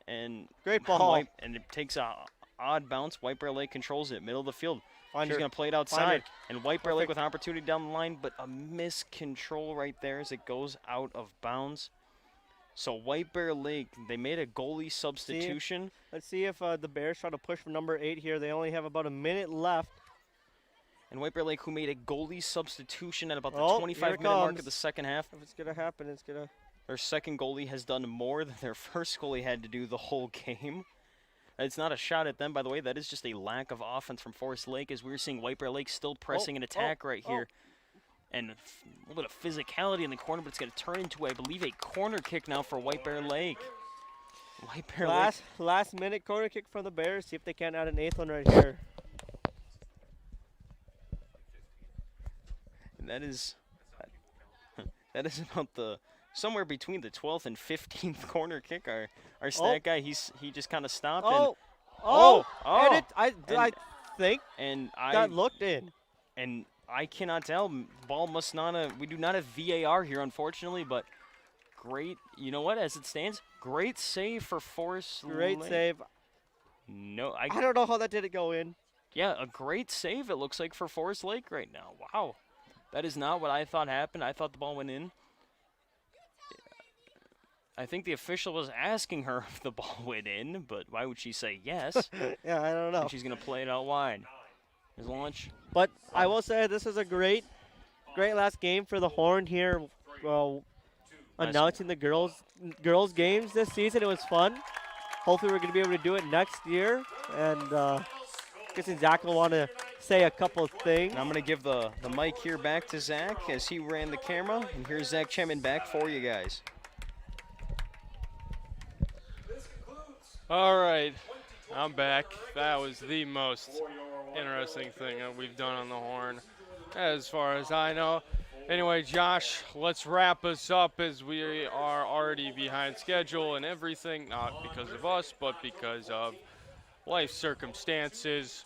and Great ball. and it takes a odd bounce. White Bear Lake controls it, middle of the field. Find She's her. gonna play it Find outside, her. and White Bear Lake Perfect. with an opportunity down the line, but a miscontrol right there as it goes out of bounds. So White Bear Lake, they made a goalie substitution. Let's see if the Bears try to push for number 8 here. They only have about a minute left. And White Bear Lake, who made a goalie substitution at about the Oh, here 25-minute it mark comes. of the second half. If it's going to happen, it's going to... Their second goalie has done more than their first goalie had to do the whole game. It's not a shot at them, by the way. That is just a lack of offense from Forest Lake, as we're seeing White Bear Lake still pressing an attack right here. And a little bit of physicality in the corner, but it's going to turn into, I believe, a corner kick now for White Bear Lake. White Bear Lake. Last minute corner kick from the Bears. See if they can add an 8th one right here. And that is about the somewhere between the 12th and 15th corner kick. Our stat guy, he just kind of stopped. And it, I think and that looked in. And I cannot tell. Ball must not have. We do not have VAR here, unfortunately. But great. You know what? As it stands, great save for Forest Great Lake. save. No, I don't know how that didn't go in. Yeah, a great save. It looks like for Forest Lake right now. Wow, that is not what I thought happened. I thought the ball went in. I think the official was asking her if the ball went in, but why would she say yes? Yeah, I don't know. And she's gonna play it out wide. His launch. But I will say this is a great last game for the Horn here. Well, announcing the girls games this season. It was fun. Hopefully we're going to be able to do it next year. And guessing Zach will want to say a couple of things. And I'm gonna give the mic here back to Zach as he ran the camera. And here's Zach Chemin back for you guys. All right, I'm back. That was the most interesting thing that we've done on the Horn, as far as I know. Anyway, Josh, let's wrap us up as we are already behind schedule and everything, not because of us, but because of life circumstances.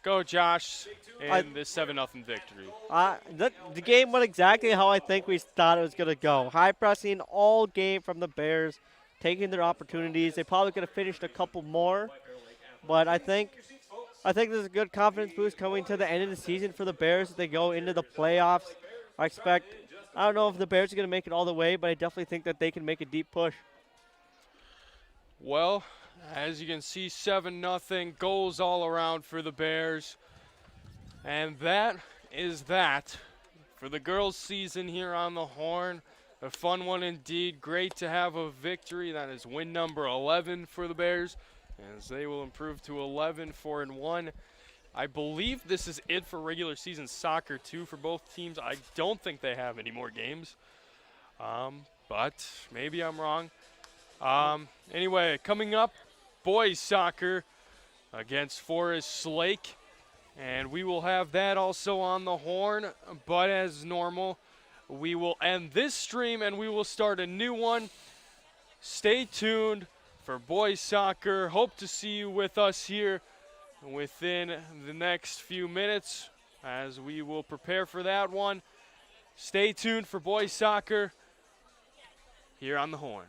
Go, Josh, in this 7-0 victory. The game went exactly how I think we thought it was going to go. High pressing all game from the Bears, taking their opportunities. They probably could have finished a couple more, but I think there's a good confidence boost coming to the end of the season for the Bears as they go into the playoffs. I don't know if the Bears are going to make it all the way, but I definitely think that they can make a deep push. Well, as you can see, 7-0, goals all around for the Bears. And that is that for the girls' season here on the Horn. A fun one indeed. Great to have a victory. That is win number 11 for the Bears, as they will improve to 11-4-1. I believe this is it for regular season soccer, too, for both teams. I don't think they have any more games, but maybe I'm wrong. Anyway, coming up, boys soccer against Forest Lake, and we will have that also on the Horn. But as normal, we will end this stream and we will start a new one. Stay tuned for boys soccer. Hope to see you with us here within the next few minutes as we will prepare for that one. Stay tuned for boys soccer here on the Horn.